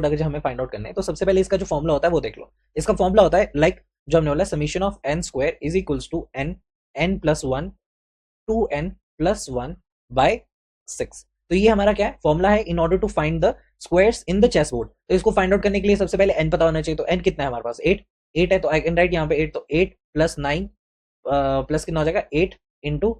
अगर जो हमें फाइंड आउट करने हैं, तो सबसे पहले इसका जो फॉर्मुला होता है वो देख लो। इसका फॉर्मुला होता है लाइक जो हमने बोला, summation of N square is equals to N plus 1 2n plus 1 by 6। तो ये हमारा क्या है, फॉर्मुला है in order to find the squares in the chess board. तो इसको फाइंड आउट करने के लिए सबसे पहले n पता होना चाहिए। तो n कितना है हमारे पास, 8 है, तो आई कैन राइट यहाँ पे 8, तो 8 प्लस 9 प्लस कितना हो जाएगा 8 into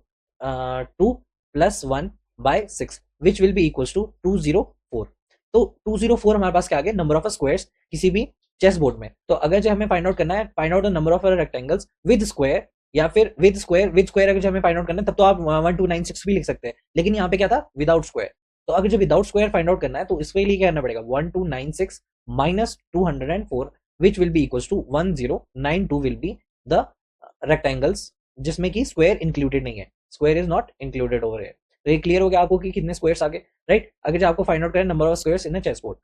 2 plus 1 by 6 which will be equals to 204। तो 204 हमारे पास क्या आ गया, नंबर ऑफ स्क्वायर्स किसी भी चेस बोर्ड में। तो अगर जो हमें फाइंड आउट करना है, find out the number of rectangles with square, या फिर विद स्क्वायर अगर जो हमें फाइंड आउट करना है, तब तो आप 1296 भी लिख सकते हैं, लेकिन यहाँ पे क्या था, विदाउट स्क्वायर। तो अगर जो विदाउट स्क्वायर फाइंड आउट करना है, तो इसके लिए क्या करना पड़ेगा, 1296 minus 204 which will be equals to 1092 will be the rectangles जिसमें कि स्क्वायर इंक्लूडेड नहीं है, square is not included over here. तो ये क्लियर हो गया आपको कि कितने स्क्वायर्स आगे, राइट। अगर जो आपको फाइंड आउट करें number of squares in a chess board.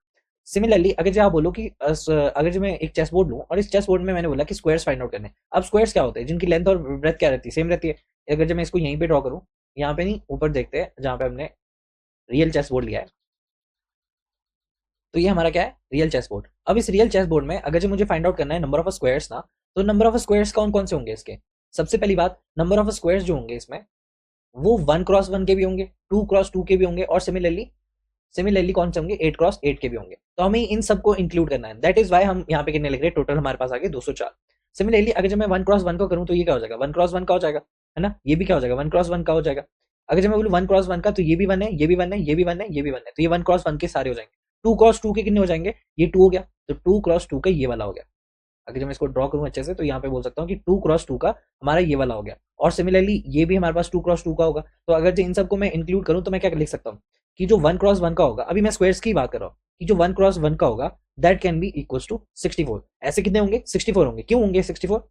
Similarly अगर जो आप बोलो कि अगर जो मैं एक चेस बोर्ड लूं, और इस चेस बोर्ड में मैंने बोला कि स्क्वायर्स फाइंड आउट करने। अब स्क्वायर्स क्या होते हैं, जिनकी लेंथ और ब्रेथ क्या रहती है, सेम रहती है। अगर जो मैं इसको यहीं पे ड्रॉ करूं, यहाँ पे नहीं, ऊपर देखते हैं जहां पे हमने रियल चेस बोर्ड लिया है, तो ये हमारा क्या है, रियल चेस बोर्ड। अब इस रियल चेस बोर्ड में अगर जो मुझे फाइंड आउट करना है नंबर ऑफ स्क्वायर्स ना, तो नंबर ऑफ स्क्वायर्स कौन कौन से होंगे इसके। सबसे पहली बात, नंबर ऑफ स्क्वायर्स जो होंगे इसमें, वो 1 क्रॉस 1 के भी होंगे, 2 क्रॉस 2 के भी होंगे, और सिमिलरली कौन से होंगे, 8 क्रॉस 8 के भी होंगे। तो हमें इन सबको इंक्लूड करना है, दैट इज वाई हम यहाँ पे कितने लिख रहे हैं, टोटल हमारे पास आ गए 204। सिमिलरली अगर जब मैं 1 क्रॉस 1 को करूँ, तो ये क्या हो जाएगा, 1 क्रॉस 1 का हो जाएगा, है ना, ये भी क्या हो जाएगा, 1 क्रॉस 1 का हो जाएगा। अगर जब मैं बोलूँ 1 क्रॉस 1 का, तो ये भी 1 है, ये भी 1 है, ये भी 1 है, ये भी 1 है, तो ये 1 क्रॉस 1 के सारे हो जाएंगे। 2 क्रॉस 2 के कितने हो जाएंगे, ये 2 हो गया, तो 2 क्रॉस 2 का ये वाला हो गया। अगर जब मैं इसको ड्रॉ करूं अच्छे से, तो यहाँ पे बोल सकता हूँ कि 2 क्रॉस 2 का हमारा ये वाला हो गया, और सिमिलरली ये भी हमारे पास 2 क्रॉस 2 का होगा। तो अगर इन सबको मैं इंक्लूड करूं, तो मैं क्या लिख सकता हूँ कि जो 1 क्रॉस 1 का होगा, अभी मैं स्क्वायर्स की बात कर रहा हूँ, कि जो 1 क्रॉस 1 का होगा that can be equals to 64। ऐसे कितने होंगे, 64 होंगे। क्यों होंगे 64,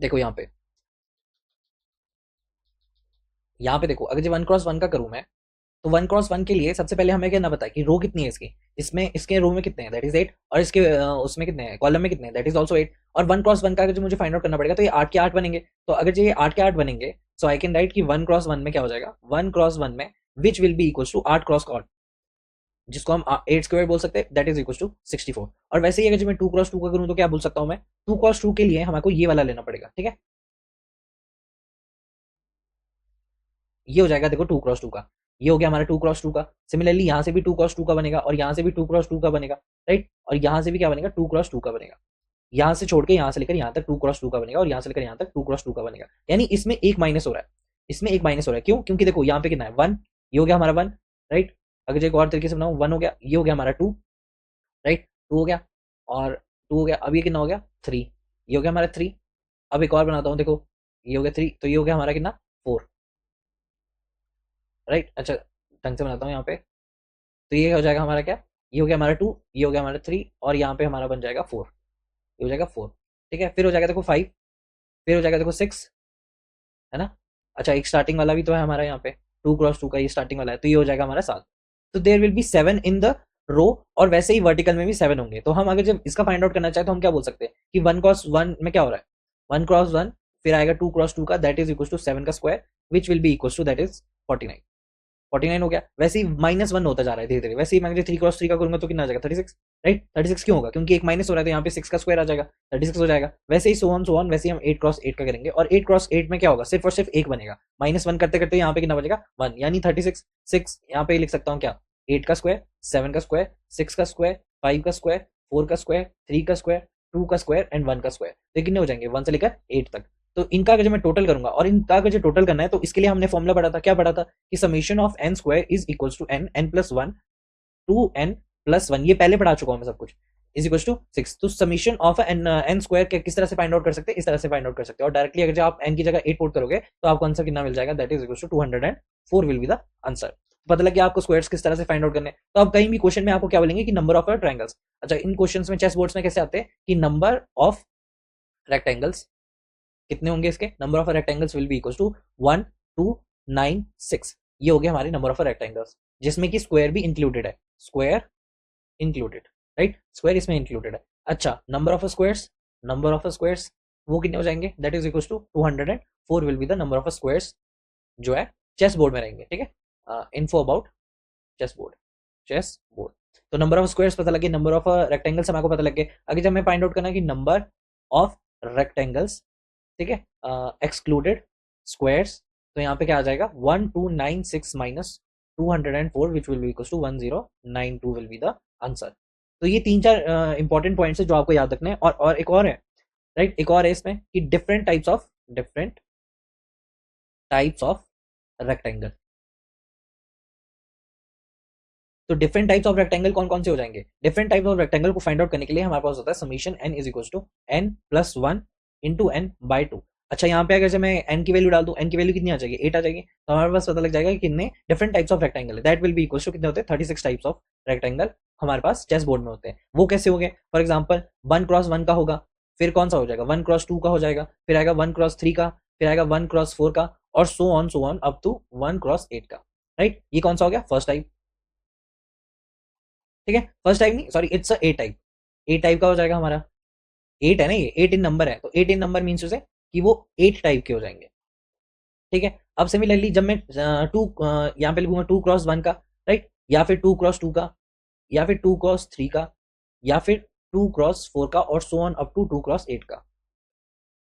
देखो यहाँ पे देखो, अगर जो 1 क्रॉस 1 का करूं मैं, तो 1 क्रॉस 1 के लिए सबसे पहले हमें क्या ना पता है कि रो कितनी है इसकी, इसमें इसके रो में कितने हैं, दैट इज 8, और इसके उसमें कितने हैं, कॉलम में कितने हैं, दैट इज ऑल्सो 8। और 1 क्रॉस 1 का अगर जो मुझे फाइंड आउट करना पड़ेगा, तो ये 8 के 8 बनेंगे। तो अगर जो ये 8 के 8 बनेंगे, सो आई कैन राइट कि 1 क्रॉस 1 में क्या हो जाएगा, 1 क्रॉस 1 में which will be equal to 8 cross 8, जिसको हम 8 स्क्वायर बोल सकते हैं, दैट इज इक्वल टू 64। और वैसे ही अगर जो मैं 2 क्रॉस 2 का करूँ, तो क्या बोल सकता हूँ मैं, 2 क्रॉस 2 के लिए हमको ये वाला लेना पड़ेगा, ठीक है, ये हो जाएगा देखो 2 क्रॉस 2 का। ये हो गया हमारा 2x2 का। सिमिलरली यहाँ से भी 2x2 का बनेगा और यहाँ से भी 2x2 का बनेगा, राइट। और यहाँ से भी क्या बनेगा, 2x2 का बनेगा। यहाँ से छोड़ के यहाँ से लेकर यहाँ तक 2x2 का बनेगा और यहाँ से लेकर यहाँ तक 2x2 का बनेगा। यानी इसमें एक माइनस हो रहा है, इसमें एक माइनस हो रहा है। क्यों? क्योंकि देखो यहाँ पे कितना है 1, ये हो गया हमारा 1, राइट। अगर जो एक और तरीके से बनाऊं 1 हो गया, ये हो गया हमारा 2, राइट, 2 हो गया और 2 हो गया। अब ये कितना हो गया 3, ये हो गया हमारा 3। अब एक और बनाता हूँ, देखो ये हो गया 3, तो ये हो गया हमारा कितना 4, राइट। अच्छा ढंग से बनाता हूँ यहाँ पे, तो ये हो जाएगा हमारा क्या, ये हो गया हमारा 2, ये हो गया हमारा 3 और यहाँ पे हमारा बन जाएगा 4, ये हो जाएगा 4, ठीक है। फिर हो जाएगा देखो 5, फिर हो जाएगा देखो 6, है ना। अच्छा एक स्टार्टिंग वाला भी तो है हमारा यहाँ पे, 2x2 का ये स्टार्टिंग वाला है, तो ये हो जाएगा हमारा 7। तो there will be 7 in the row, और वैसे ही वर्टिकल में भी 7 होंगे। तो हम अगर जब इसका फाइंड आउट करना चाहे तो हम क्या बोल सकते हैं कि 1x1 में क्या हो रहा है, 1x1 फिर आएगा 2x2 का, दैट इज इक्वल टू 7 का square, which will be equal to that is 49, 49 हो गया। वैसे ही -1 होता जा रहा है धीरे धीरे। वैसे ही मैं 3x3 का करूंगा तो कितना आ जाएगा 36, राइट। 36 क्यों होगा, क्योंकि एक माइनस हो रहा है तो यहाँ पे 6 का स्क्वायर आ जाएगा, 36 हो जाएगा। वैसे ही सो ऑन वैसे ही हम 8x8 का करेंगे और 8x8 में क्या होगा, सिर्फ और सिर्फ एक बनेगा। -1 करते करते यहाँ पे कितना बचेगा 1, यानी 36। 6 यहाँ पे लिख सकता हूँ क्या, 8 का स्क्वायर, 7 का स्क्वायर, 6 का स्क्वायर, 5 का स्क्वायर, 4 का स्क्वायर, 3 का स्क्वायर, 2 का स्क्वायर एंड 1 का स्क्वायर। तो कितने हो जाएंगे 1 से लेकर 8 तक। तो इनका अगर मैं टोटल करूंगा और इनका अगर जो टोटल करना है तो इसके लिए हमने फॉर्मूला पढ़ा था, क्या पढ़ा था कि summation of n square is equals to n plus 1 two n plus 1, ये पहले पढ़ा चुका हूं मैं सब कुछ, इज इक्वल्स टू 6। तो समेशन ऑफ n स्क्वायर किस तरह से फाइंड आउट कर सकते हैं, इस तरह से फाइंड आउट कर सकते हैं। और डायरेक्टली अगर आप n की जगह 8 पुट करोगे तो आपको आंसर कितना मिल जाएगा, that is equals to 204 will be the answer. पता लग गया आपको स्क्वायर्स किस तरह से फाइंड आउट करने। तो अब कहीं भी क्वेश्चन में आपको क्या बोलेंगे कि नंबर ऑफ ट्रायंगल्स। अच्छा इन क्वेश्चंस में चेस बोर्ड्स में कैसे आते हैं कि नंबर ऑफ रेक्टेंगल्स कितने होंगे, इसके number of rectangles will be equal to 1 2 9 6। ये हो गया हमारे नंबर ऑफ रेक्टेंगल्स, जिसमें कि स्क्वायर भी इंक्लूडेड है, स्क्वायर इंक्लूडेड, राइट, स्क्वायर इसमें इंक्लूडेड है। अच्छा number of squares, number of squares वो कितने हो जाएंगे, that is equal to 204 will be the number of squares जो है चेस बोर्ड में रहेंगे, ठीक है। Info about chess board, chess board. तो नंबर ऑफ स्क्वायर्स पता लगे, नंबर ऑफ रेक्टेंगल्स हमारे को पता लगे। आगे जब मैं फाइंड आउट करना कि नंबर ऑफ रेक्टेंगल्स, ठीक है, एक्सक्लूडेड स्क्वायर्स, तो यहाँ पे क्या आ जाएगा 1296 minus 204 which will be equal to 1092 will be the answer. तो ये 3-4 इंपॉर्टेंट पॉइंट्स है जो आपको याद रखने हैं। और एक और है, राइट, एक और है इसमें कि डिफरेंट टाइप्स ऑफ रेक्टेंगल। तो डिफरेंट टाइप्स ऑफ रेक्टेंगल कौन कौन से हो जाएंगे, डिफरेंट टाइप्स ऑफ रेक्टेंगल को फाइंड आउट करने के लिए हमारे पास होता है summation n is equal to n plus 1 into n by 2। अच्छा यहाँ पे अगर से मैं n की वैल्यू डाल दूं, n की वैल्यू कितनी आ जाएगी 8 आ जाएगी, तो हमारे पास पता लग जाएगा कि कितने डिफरेंट टाइप्स ऑफ रेक्टेंगल है। That will be equal to कितने होते हैं 36 टाइप्स ऑफ रेक्टेंगल हमारे पास चेस बोर्ड में होते हैं। वो कैसे हो गए, फॉर एग्जाम्पल 1x1 का होगा, फिर कौन सा हो जाएगा 1x2 का हो जाएगा, फिर आएगा 1x3 का, फिर आएगा 1x4 का, और so on up to 1x8 का, राइट। ये कौन सा हो गया फर्स्ट टाइप, ठीक है, फर्स्ट टाइप नहीं sorry it's a type, A type का हो जाएगा हमारा, 8 है ना, ये 8 इन नंबर है, तो 8 इन नंबर मीन्स उसे कि वो 8 टाइप के हो जाएंगे, ठीक है। अब सिमिलरली जब मैं टू यहाँ पे लिखूंगा 2x1 का, राइट, या फिर 2x2 का, या फिर 2x3 का, या फिर 2x4 का, और so on up to 2x8 का,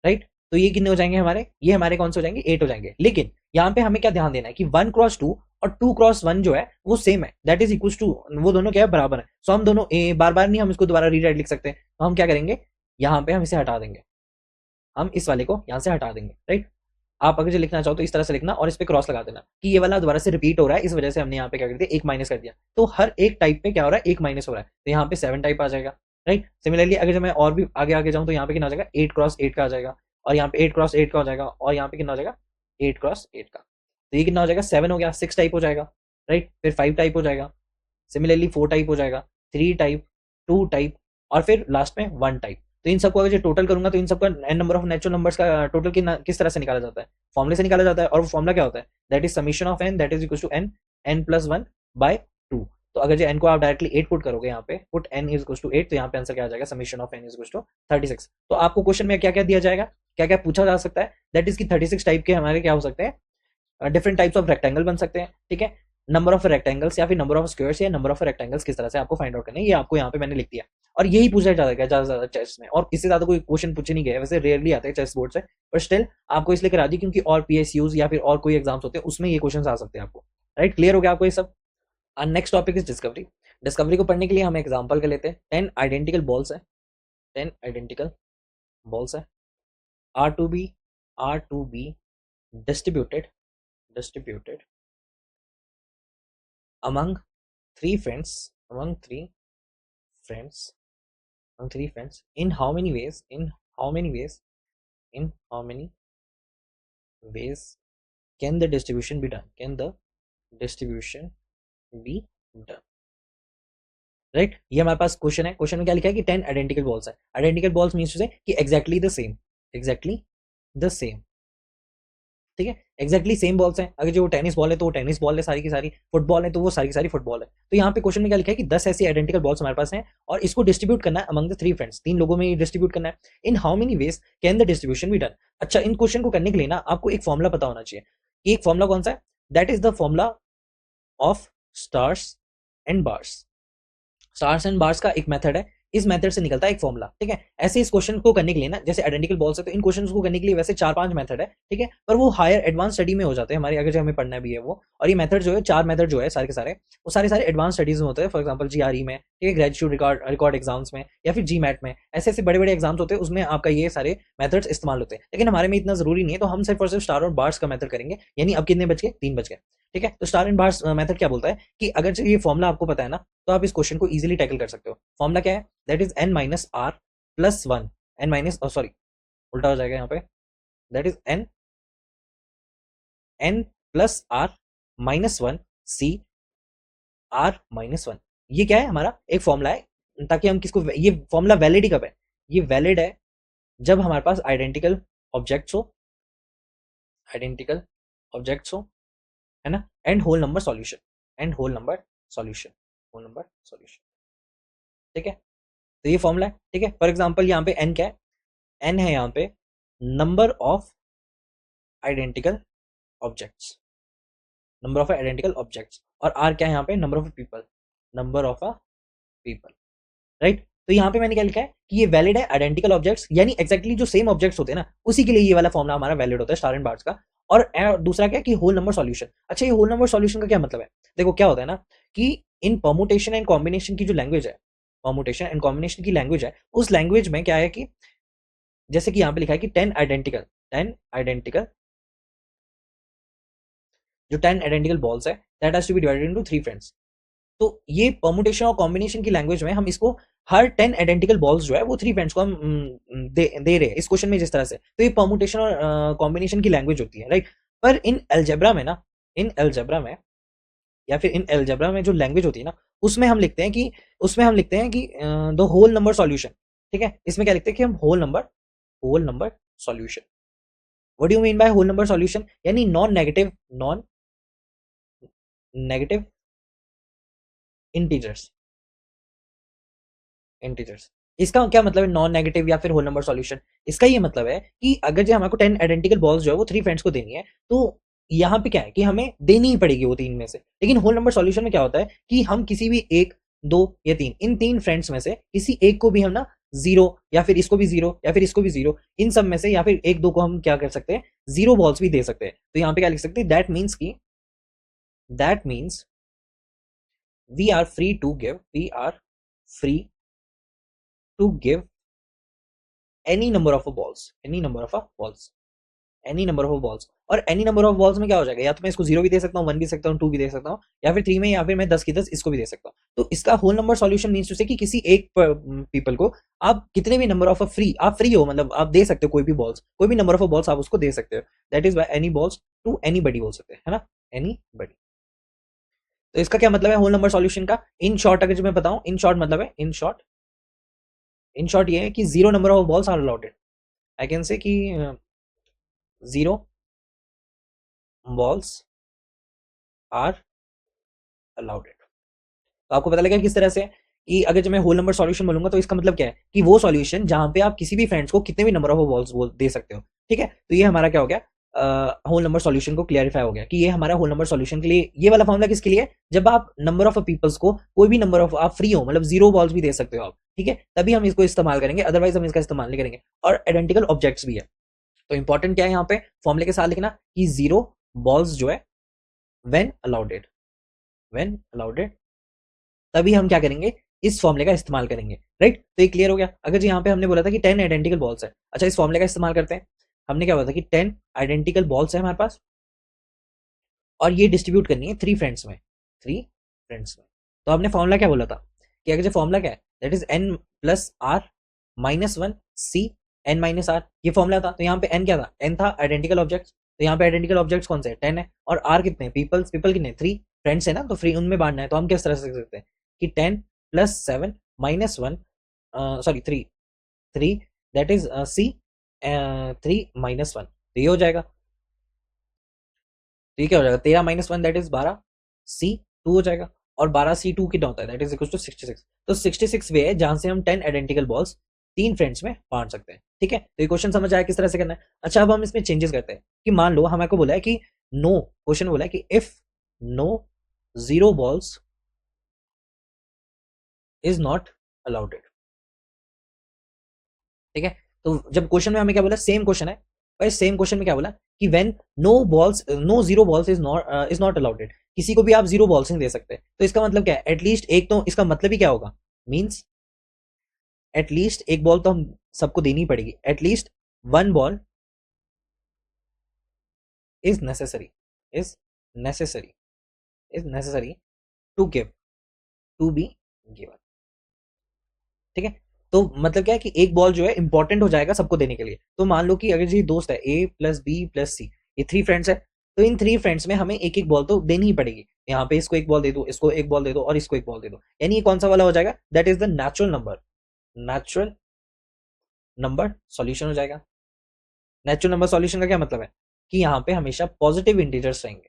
राइट। तो ये कितने हो जाएंगे हमारे, ये हमारे कौन से हो जाएंगे 8 हो जाएंगे। लेकिन यहाँ पे हमें क्या ध्यान देना है कि 1x2 और 2x1 जो है वो सेम है, दैट इज इक्वल टू, वो दोनों क्या है बराबर है। सो हम दोनों बार बार नहीं हम इसको दोबारा रीराइट लिख सकते हैं, तो हम क्या करेंगे यहाँ पे हम इसे हटा देंगे, हम इस वाले को यहाँ से हटा देंगे, राइट। आप अगर जो लिखना चाहो तो इस तरह से लिखना और इस पे क्रॉस लगा देना कि ये वाला दोबारा से रिपीट हो रहा है, इस वजह से हमने यहाँ पे क्या कर दिया एक माइनस कर दिया। तो हर एक टाइप पे क्या हो रहा है एक माइनस हो रहा है, तो यहाँ पे 7 टाइप आ जाएगा, राइट। सिमिलरली अगर जब मैं और भी आगे आगे जाऊँ तो यहाँ पे कितना आ जाएगा 8x8 का आ जाएगा, और यहाँ पे 8x8 का हो जाएगा, और यहाँ पे कितना हो जाएगा 8x8 का। तो ये कितना हो जाएगा 7 हो गया, 6 टाइप हो जाएगा, राइट, फिर 5 टाइप हो जाएगा, सिमिलरली 4 टाइप हो जाएगा, 3 टाइप, 2 टाइप, और फिर लास्ट में 1 टाइप। तो इन सबको अगर टोटल करूंगा तो इन सबका N number of natural numbers का टोटल किस तरह से निकाला जाता है, फॉर्मूले से निकाला जाता है। और वो फॉर्मूला क्या होता है, that is summation of N that is equal to N N plus 1 by 2। तो अगर जो एन को आप डायरेक्टली 8 पुट करोगे यहाँ पे put N is equal to 8, तो यहाँ पे आंसर क्या आ जाएगा summation of N is equal to 36। तो आपको क्वेश्चन में क्या क्या दिया जाएगा, क्या क्या पूछा जा सकता है, दैट इज की 36 टाइप के हमारे क्या हो सकते हैं, डिफरेंट टाइप्स ऑफ रेक्टेंगल बन सकते हैं, ठीक है। नंबर ऑफ रेक्टेंगल्स या फिर नंबर ऑफ स्क्वायर्स या नंबर ऑफ रेक्टेंगल्स किस तरह से आपको फाइंड आउट करना है, ये आपको यहाँ पे मैंने लिख दिया। और यही पूछा जाता है ज्यादा से ज्यादा चेस में, और इससे ज्यादा कोई क्वेश्चन पूछे नहीं गए, वैसे रेयरली आते हैं चेस बोर्ड से, पर स्टिल आपको इसलिए करा दी क्योंकि और पीएसयूज या फिर और कोई एग्जाम्स होते हैं उसमें ये क्वेश्चन आ सकते हैं आपको, राइट, क्लियर हो गया आपको ये सब। Next topic is discovery. Discovery को पढ़ने के लिए हम एग्जांपल का लेते हैं। 10 आइडेंटिकल बॉल्स है, 10 आइडेंटिकल बॉल्स है, are to be distributed among three friends among three friends in how many ways can the distribution be done? Right, ये हमारे पास क्वेश्चन है। क्वेश्चन में क्या लिखा है कि 10 आइडेंटिकल बॉल्स है। Identical balls means to say कि एग्जैक्टली द सेम, ठीक है, एग्जैक्टली सेम बॉल्स हैं। अगर जो टेनिस बॉल है तो वो टेनिस बॉल है सारी की सारी, फुटबॉल है तो वो सारी की सारी फुटबॉल है। तो यहाँ पे क्वेश्चन में क्या लिखा है कि 10 ऐसी आइडेंटिकल बॉल्स हमारे पास हैं और इसको डिस्ट्रीब्यूट करना है अमंग द थ्री फ्रेंड्स, 3 लोगों में डिस्ट्रीब्यूट करना है। In how many ways can the distribution be done? अच्छा, इन क्वेश्चन को करने के लिए ना आपको एक फॉर्मुला पता होना चाहिए। कि एक फॉर्मुला कौन सा है? That is the formula of stars and bars. Stars and bars का एक मेथड है, इस मेथड से निकलता है एक फॉर्मुला, ठीक है। ऐसे इस क्वेश्चन को करने के लिए ना, जैसे आइडेंटिकल बॉल्स है तो इन क्वेश्चन को करने के लिए वैसे 4-5 मेथड है, ठीक है, पर वो हायर एडवांस स्टडी में हो जाते हैं हमारे, अगर जो हमें पढ़ना भी है वो। और ये मेथड जो है, 4 मेथड जो है सारे के सारे, वो सारे एडवांस स्टडीज में होते हैं। फॉर एग्जाम्पल GRE में, ठीक है, ग्रेजुएट रिकॉर्ड एग्जाम्स में, या फिर GMAT में, ऐसे ऐसे बड़े बड़े एग्जाम्स होते हैं, उसमें आपका ये सारे मेथड्स इस्तेमाल होते हैं। लेकिन हमारे में इतना जरूरी नहीं है, तो हम सिर्फ और सिर्फ स्टार और बार्स का मेथड करेंगे। यानी अब कितने बच गए? 3 बच गए, ठीक है। तो स्टार एंड बार्स मेथड क्या बोलता है कि अगर ये फॉर्मुला आपको पता है ना, तो आप इस क्वेश्चन को इजीली टैकल कर सकते हो। फॉर्मुला क्या है? That is n minus R plus 1, n minus, sorry उल्टा हो जाएगा यहाँ पे, that is n plus R minus 1 C R minus 1। ये क्या है? हमारा एक फॉर्मुला है, ताकि हम किसको, ये फॉर्मुला वैलिड ही कब है? ये वैलिड है जब हमारे पास आइडेंटिकल ऑब्जेक्ट्स हो, आइडेंटिकल ऑब्जेक्ट्स हो, है ना, and whole number solution, and whole number solution, ठीक है। तो ये फॉर्मूला है, ठीक है। फॉर एग्जांपल यहाँ पे n क्या है? n है यहाँ पे number of identical objects, number of identical objects, और r क्या है यहाँ पे? Number of people, number of a people, right. तो यहाँ पे मैंने क्या लिखा है कि ये वैलिड है आइडेंटिकल ऑब्जेक्ट्स, यानी एक्जैक्टली जो सेम ऑब्जेक्ट्स होते हैं ना, उसी के लिए ये वाला फॉर्मुला हमारा वैलिड होता है स्टार एंड बार्स का। और दूसरा क्या है कि होल नंबर सॉल्यूशन। अच्छा, ये होल नंबर सॉल्यूशन का क्या मतलब है? देखो क्या होता है ना कि इन परमुटेशन एंड कॉम्बिनेशन की जो लैंग्वेज है, परमुटेशन एंड कॉम्बिनेशन की लैंग्वेज है, उस लैंग्वेज में क्या है कि जैसे कि यहाँ पे लिखा है कि 10 आइडेंटिकल जो 10 आइडेंटिकल बॉल्स है, that has to be divided into 3 friends. तो ये परमुटेशन और कॉम्बिनेशन की लैंग्वेज में हम इसको हर 10 आइडेंटिकल बॉल्स जो है वो 3 फ्रेंड्स को हम दे रहे हैं इस क्वेश्चन में जिस तरह से। तो ये परमुटेशन और कॉम्बिनेशन की लैंग्वेज होती है, राइट। पर इन अलजेब्रा में ना, इन अलजेब्रा में या फिर इन अलजेब्रा में जो लैंग्वेज होती है ना, उसमें हम लिखते हैं कि द होल नंबर सॉल्यूशन, ठीक है। इसमें क्या लिखते हैं कि हम whole number solution. What do you mean by whole number solution? यानी नॉन नेगेटिव इंटीजर्स। इसका क्या मतलब है नॉन नेगेटिव या फिर होल नंबर सॉल्यूशन? इसका ये मतलब है कि अगर जो हमारे को 10 आइडेंटिकल बॉल्स जो है वो 3 फ्रेंड्स को देनी है, तो यहाँ पे क्या है कि हमें देनी ही पड़ेगी वो 3 में से। लेकिन होल नंबर सॉल्यूशन में क्या होता है कि हम किसी भी 1, 2 या 3, इन 3 फ्रेंड्स में से किसी एक को भी हम ना 0, या फिर इसको भी 0, या फिर इसको भी 0, इन सब में से या फिर 1-2 को हम क्या कर सकते हैं, 0 बॉल्स भी दे सकते हैं। तो यहाँ पे क्या लिख सकते हैं? That means we are free to give any number of balls, और एनी नंबर ऑफ बॉल्स में क्या हो जाएगा? या तो मैं इसको 0 भी दे सकता हूँ, 1 भी दे सकता हूँ, 2 भी दे सकता हूँ, या फिर 3 में, या फिर मैं 10 की 10 इसको भी दे सकता हूँ। तो इसका whole number solution means to say कि किसी एक पीपल को आप कितने भी नंबर ऑफ आप फ्री हो, मतलब आप दे सकते हो कोई भी नंबर ऑफ बॉल्स आप उसको दे सकते हो। That is by any balls to anybody बोल सकते हैं, है ना, एनीबडी। तो इसका क्या मतलब है होल नंबर सॉल्यूशन का? इन शॉर्ट अगर मैं बताऊं, इन शॉर्ट मतलब है, इन शॉर्ट ये है कि 0 number of balls are allowed. I can say कि 0 बॉल्स आर अलाउडेड। तो आपको पता लगा किस तरह से कि अगर जब मैं होल नंबर सॉल्यूशन बोलूंगा तो इसका मतलब क्या है कि वो सॉल्यूशन जहां पे आप किसी भी फ्रेंड्स को कितने भी नंबर ऑफ बॉल्स दे सकते हो, ठीक है। तो ये हमारा क्या हो गया, होल नंबर सॉल्यूशन को क्लियरिफाई हो गया कि ये हमारा होल नंबर सॉल्यूशन के लिए ये वाला फॉर्मूला किसके लिए? जब आप नंबर ऑफ पीपल्स को कोई भी नंबर ऑफ आप फ्री हो, मतलब 0 बॉल्स भी दे सकते हो आप, ठीक है, तभी हम इसको इस्तेमाल करेंगे, अदरवाइज हम इसका इस्तेमाल नहीं करेंगे। और आइडेंटिकल ऑब्जेक्ट्स भी है। तो इंपॉर्टेंट क्या है यहाँ पे फॉर्मूले के साथ लिखना कि 0 बॉल्स जो है व्हेन अलाउडेड, व्हेन अलाउडेड, तभी हम क्या करेंगे, इस फॉर्मूले का इस्तेमाल करेंगे, राइट। तो ये क्लियर हो गया। अगर जी यहाँ पे हमने बोला था कि 10 आइडेंटिकल बॉल्स है, अच्छा इस फॉर्मूले का इस्तेमाल करते हैं। हमने क्या बोला था कि 10 आइडेंटिकल बॉल्स है हमारे पास और ये डिस्ट्रीब्यूट करनी है 3 फ्रेंड्स में, 3 फ्रेंड्स में। तो हमने फॉर्मूला क्या बोला था कि अगर जो फॉर्मूला क्या है, that is n plus R minus 1 C N minus R, ये फॉर्मूला था। तो यहाँ पे n क्या था, n था आइडेंटिकल ऑब्जेक्ट्स। तो यहाँ पे आइडेंटिकल ऑब्जेक्ट्स कौन से, 10 है, और r कितने, पीपल्स, पीपल कितने, 3 फ्रेंड्स है ना, तो फ्री उनमें बांटना है। तो हम किस तरह से कर सकते हैं कि 10 plus 7 minus 1, sorry 3, 3 that is C 3 minus 1, तो ये हो जाएगा। तो ये क्या हो जाएगा, 13 माइनस 1 दैट इज 12 सी 2 हो जाएगा, और 12 सी 2 कितना होता है, दैट इज इक्वल टू 66। तो 66 वे है जहां से हम 10 आइडेंटिकल बॉल्स 3 फ्रेंड्स में बांट सकते हैं, ठीक है। तो ये क्वेश्चन समझ आया किस तरह से करना है। अच्छा अब हम इसमें चेंजेस करते हैं कि मान लो हमें को बोला है कि नो, क्वेश्चन बोला है कि if no 0 balls is not allowed, ठीक है। तो जब क्वेश्चन में हमें क्या बोला, सेम क्वेश्चन है, और सेम क्वेश्चन में क्या बोला कि when no 0 balls is not allowed, किसी को भी आप 0 बॉल्स नहीं दे सकते। तो इसका मतलब क्या है, एटलीस्ट एक, तो इसका मतलब ही क्या होगा, मींस एटलीस्ट एक बॉल तो हम सबको देनी पड़ेगी, at least 1 ball is necessary, is necessary, is necessary to give, to be given, ठीक है। तो मतलब क्या है कि एक बॉल जो है इंपॉर्टेंट हो जाएगा सबको देने के लिए। तो मान लो कि अगर जी दोस्त है ए प्लस बी प्लस सी, ये 3 फ्रेंड्स है, तो इन 3 फ्रेंड्स में हमें एक एक बॉल तो देनी ही पड़ेगी। यहाँ पे इसको एक बॉल दे दो, इसको एक बॉल दे दो, और इसको एक बॉल दे दो, यानी ये कौन सा वाला हो जाएगा, that is the natural number, natural number solution हो जाएगा। नेचुरल नंबर सॉल्यूशन का क्या मतलब है कि यहाँ पे हमेशा पॉजिटिव इंटीजर्स रहेंगे,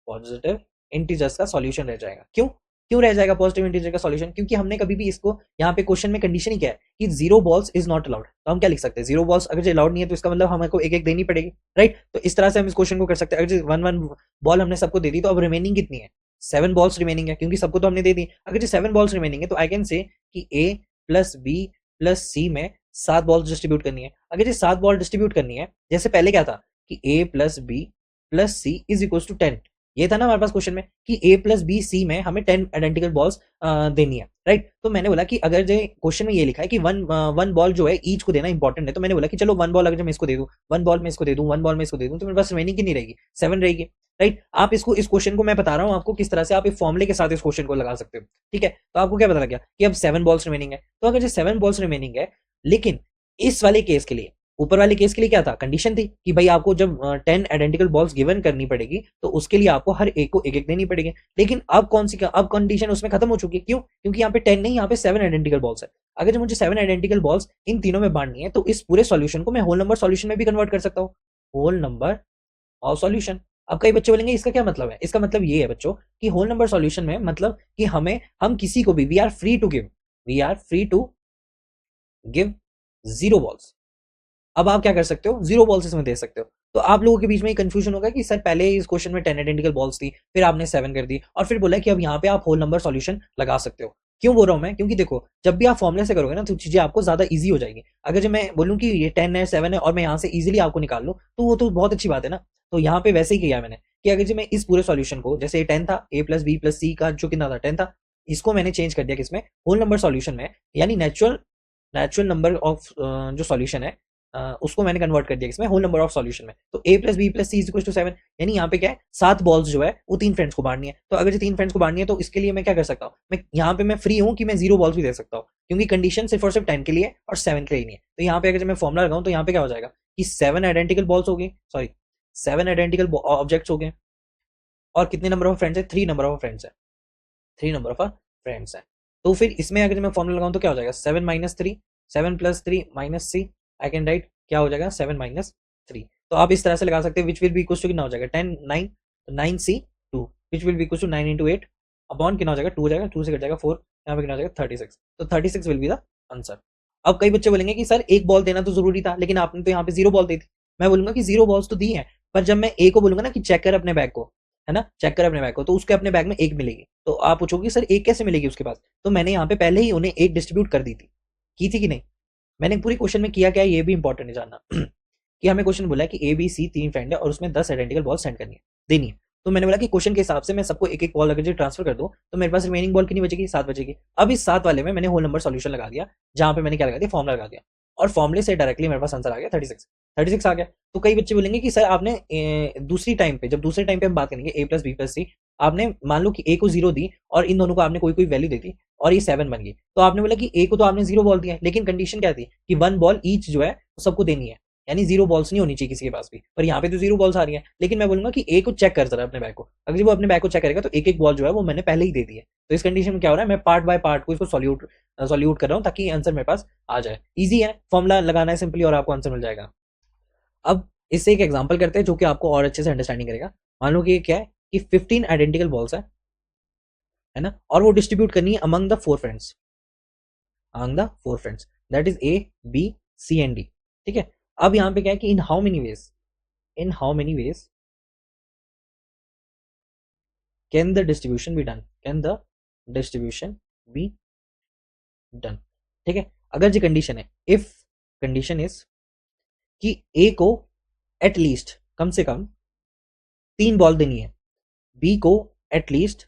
पॉजिटिव इंटीजर्स का सॉल्यूशन रह जाएगा। क्यों, क्यों रह जाएगा पॉजिटिव इंटीजर का सॉल्यूशन, क्योंकि हमने कभी भी इसको यहाँ पे क्वेश्चन में कंडीशन ही क्या है कि 0 बॉल्स इज नॉट अलाउड। तो हम क्या लिख सकते हैं, 0 बॉल्स अगर अलाउड नहीं है तो इसका मतलब हमको एक एक देनी पड़ेगी, राइट। तो इस तरह से हम इस क्वेश्चन को कर सकते हैं। अगर 1 बॉल हमने सबको दे दी, तो अब रिमेनिंग कितनी है, 7 बॉल्स रिमेनिंग है, क्योंकि सबको तो हमने दे दी। अगर 7 बॉल्स रिमेनिंग है तो आई कैन से कि ए प्लस बी प्लस सी में 7 बॉल्स डिस्ट्रीब्यूट करनी है। अगर ये 7 बॉल डिस्ट्रीब्यूट करनी है, जैसे पहले क्या था कि A plus B plus C is equal to 10, ये था ना हमारे पास क्वेश्चन में कि ए प्लस बी सी में हमें 10 आइडेंटिकल बॉल्स देनी है, राइट। तो मैंने बोला कि अगर जो क्वेश्चन में ये लिखा है कि वन बॉल जो है ईच को देना इंपॉर्टेंट है, तो मैंने बोला कि चलो 1 बॉल अगर मैं इसको दे दूं, 1 बॉल में इसको दे दूं, 1 बॉल में इसको दे दूं, तो मेरे पास रिमेनिंग कितनी रहेगी, 7 रहेगी, राइट। आप इसको, इस क्वेश्चन को मैं बता रहा हूँ आपको किस तरह से आप एक फॉर्मुले के साथ इस क्वेश्चन को लगा सकते हो, ठीक है। तो आपको क्या पता लग गया कि अब 7 बॉल्स रिमेनिंग है। तो अगर जो 7 बॉल्स रिमेनिंग है, लेकिन इस वाले केस के लिए, ऊपर वाले केस के लिए क्या था, कंडीशन थी कि भाई आपको जब 10 आइडेंटिकल बॉल्स गिवन करनी पड़ेगी तो उसके लिए आपको हर एक को एक एक देनी पड़ेगी। लेकिन अब कौन सी, अब कंडीशन उसमें खत्म हो चुकी है। क्यों, क्योंकि यहाँ पे 10 नहीं, यहाँ पे 7 आइडेंटिकल बॉल्स है। अगर जो मुझे 7 आइडेंटिकल बॉल्स इन तीनों में बांटनी है, तो इस पूरे सॉल्यूशन को मैं होल नंबर सॉल्यूशन में भी कन्वर्ट कर सकता हूँ, होल नंबर ऑफ सॉल्यूशन। अब कई बच्चे बोलेंगे इसका क्या मतलब है, इसका मतलब ये है बच्चों कि होल नंबर सॉल्यूशन में मतलब कि हम किसी को भी, we are free to give, we are free to give 0 balls. अब आप क्या कर सकते हो, 0 बॉल्स इसमें दे सकते हो। तो आप लोगों के बीच में कंफ्यूजन होगा कि सर पहले इस क्वेश्चन में 10 आइडेंटिकल बॉल्स थी, फिर आपने 7 कर दी, और फिर बोला कि अब यहाँ पे आप होल नंबर सॉल्यूशन लगा सकते हो। क्यों बोल रहा हूं मैं, क्योंकि देखो जब भी आप फॉर्मुले से करोगे ना तो चीजें आपको ज्यादा इजी हो जाएगी। अगर जब मैं बोलूँ कि ये 10 है 7 है और मैं यहाँ से इजिली आपको निकाल लूँ, तो वो तो बहुत अच्छी बात है ना। तो यहाँ पे वैसे ही किया मैंने कि अगर जो मैं इस पूरे सॉल्यूशन को, जैसे 10 था, ए प्लस बी प्लस सी का जो कितना था 10 था, इसको मैंने चेंज कर दिया किसमें, होल नंबर सॉल्यूशन में, यानी नेचुरल नेचुरल नंबर ऑफ जो सॉल्यूशन है उसको मैंने कन्वर्ट कर दिया इसमें होल नंबर ऑफ सॉल्यूशन में। तो A plus B plus C is equal to 7, यानी यहाँ पे क्या है, 7 बॉल्स जो है वो 3 फ्रेंड्स को बांटनी है। तो अगर ये 3 फ्रेंड्स को बांटनी है तो इसके लिए मैं क्या कर सकता हूँ, मैं यहाँ पे मैं फ्री हूँ कि मैं 0 बॉल्स भी दे सकता हूँ, क्योंकि कंडीशन सिर्फ और सिर्फ 10 के लिए और 7 के लिए नहीं है। तो यहाँ पे अगर मैं फॉर्मुला लगाऊँ तो यहाँ पे क्या हो जाएगा कि 7 आइडेंटिकल बॉल्स हो गए, सॉरी 7 आइडेंटिकल ऑब्जेक्ट्स हो गए, और कितने नंबर ऑफ फ्रेंड्स है, 3 नंबर ऑफ फ्रेंड्स है, 3 नंबर ऑफ फ्रेंड्स है। तो फिर इसमें अगर मैं फॉर्मुला लगाऊं तो क्या हो जाएगा, 7 minus 3, 7 plus 3 minus C, I can write क्या हो जाएगा 7 माइनस 3। तो आप इस तरह से लगा सकते हैं, which will be equal to कितना हो जाएगा 10 9, 9 C 2, which will be equal to 9 into 8 upon कितना हो जाएगा 2 हो जाएगा, 2 से कट जाएगा 4, यहाँ पे कितना हो जाएगा 36। तो 36 विल बी द आंसर। अब कई बच्चे बोलेंगे कि सर एक बॉल देना तो जरूरी था, लेकिन आपने तो यहाँ पे 0 बॉल दी थी। मैं बोलूंगा कि 0 बॉल्स तो दी है, पर जब मैं ए को बोलूंगा ना कि चेक कर अपने बैग को, है ना, चेक कर अपने बैग को, तो उसके अपने बैग में एक मिलेगी। तो आप पूछोगे सर एक कैसे मिलेगी उसके पास, तो मैंने यहाँ पे पहले ही उन्हें एक डिस्ट्रीब्यूट कर दी थी, की थी कि नहीं, मैंने पूरी क्वेश्चन में किया क्या है ये भी इंपॉर्टेंट है जानना कि हमें क्वेश्चन बोला है कि ए बी सी 3 फ्रेंड है और उसमें 10 आइडेंटिकल बॉल सेंड करनी है, देनी है। तो मैंने बोला कि क्वेश्चन के हिसाब से मैं सबको एक एक बॉल अगर ट्रांसफर कर दूं तो मेरे पास रिमेनिंग बॉल कितनी बचेगी, 7 बचेगी। अब इस 7 वाले में मैंने होल नंबर सॉल्यूशन लगा दिया, जहां पे मैंने क्या लगा दिया, फॉर्मुला लगा दिया, और फॉर्मुले से डायरेक्टली मेरे पास आंसर आ गया 36 आ गया। तो कई बच्चे बोलेंगे कि सर आपने दूसरी टाइम पे, जब दूसरे टाइम पे हम बात करेंगे a प्लस बी प्लस सी, आपने मान लो कि a को 0 दी और इन दोनों को आपने कोई कोई वैल्यू दी थी और ये 7 बन गई, तो आपने बोला कि a को तो आपने 0 बॉल दिया है, लेकिन कंडीशन क्या थी कि 1 बॉल ईच जो है सबको देनी है, यानी 0 बॉल्स नहीं होनी चाहिए किसी के पास भी। पर यहाँ पे तो 0 बॉल्स आ रही है, लेकिन मैं बोलूंगा कि a को चेक कर जरा अपने बैग को, अगर वो अपने बैग को चेक करेगा तो एक एक बॉल जो है वो मैंने पहले ही दे दी है। तो इस कंडीशन में क्या हो रहा है, मैं पार्ट बाय पार्ट को इसको सॉल्यूट कर रहा हूँ ताकि आंसर मेरे पास आ जाए। इजी है, फॉर्मुला लगाना है सिंपली और आपको आंसर मिल जाएगा। अब इससे एक एग्जांपल करते हैं जो कि आपको और अच्छे से अंडरस्टैंडिंग करेगा। मान लो कि क्या है कि 15 आइडेंटिकल बॉल्स है ना, और वो डिस्ट्रीब्यूट करनी है among the 4 friends, that is A B C and D. ठीक है, अब यहां पे क्या है कि in how many ways can the distribution be done. ठीक है, अगर जो कंडीशन है, इफ कंडीशन इज कि ए को एटलीस्ट कम से कम 3 बॉल देनी है, बी को एटलीस्ट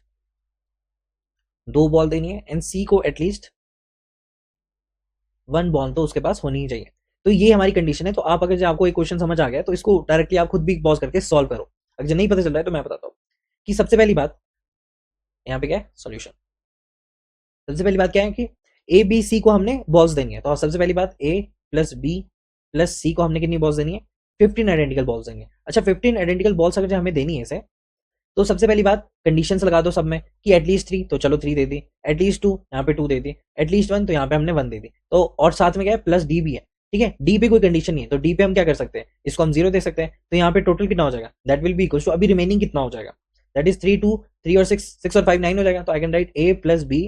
2 बॉल देनी है, एंड सी को एटलीस्ट 1 बॉल तो उसके पास होनी ही चाहिए। तो ये हमारी कंडीशन है। तो आप अगर आपको एक क्वेश्चन समझ आ गया तो इसको डायरेक्टली आप खुद भी पॉज करके सॉल्व करो। अगर नहीं पता चल रहा है तो मैं बताता हूँ कि सबसे पहली बात यहाँ पे क्या है, सॉल्यूशन। सबसे पहली बात क्या है कि ए बी सी को हमने बॉल्स देनी है, तो सबसे पहली बात ए प्लस बी प्लस सी को हमने कितनी बॉल्स देनी है, 15 आइडेंटिकल बॉल्स देंगे। अच्छा, 15 आइडेंटिकल बॉल्स अगर हमें देनी है इसे, तो सबसे पहली बात कंडीशंस लगा दो सब में कि एटलीस्ट 3, तो चलो 3 दे दी, एटलीस्ट 2 यहाँ पे 2 दे दी, एटलीस्ट 1 तो यहाँ पे हमने 1 दे दी। तो और साथ में क्या है, प्लस डी भी है। ठीक है, डी पे कोई कंडीशन नहीं है, तो डी पे हम क्या कर सकते हैं, इसको हम 0 दे सकते हैं। तो यहाँ पे टोटल कितना हो जाएगा, that will be equal to, अभी रिमेनिंग कितना हो जाएगा, दैट इज 3 2 3 और 6 और 5 9 हो जाएगा। तो I can write A plus B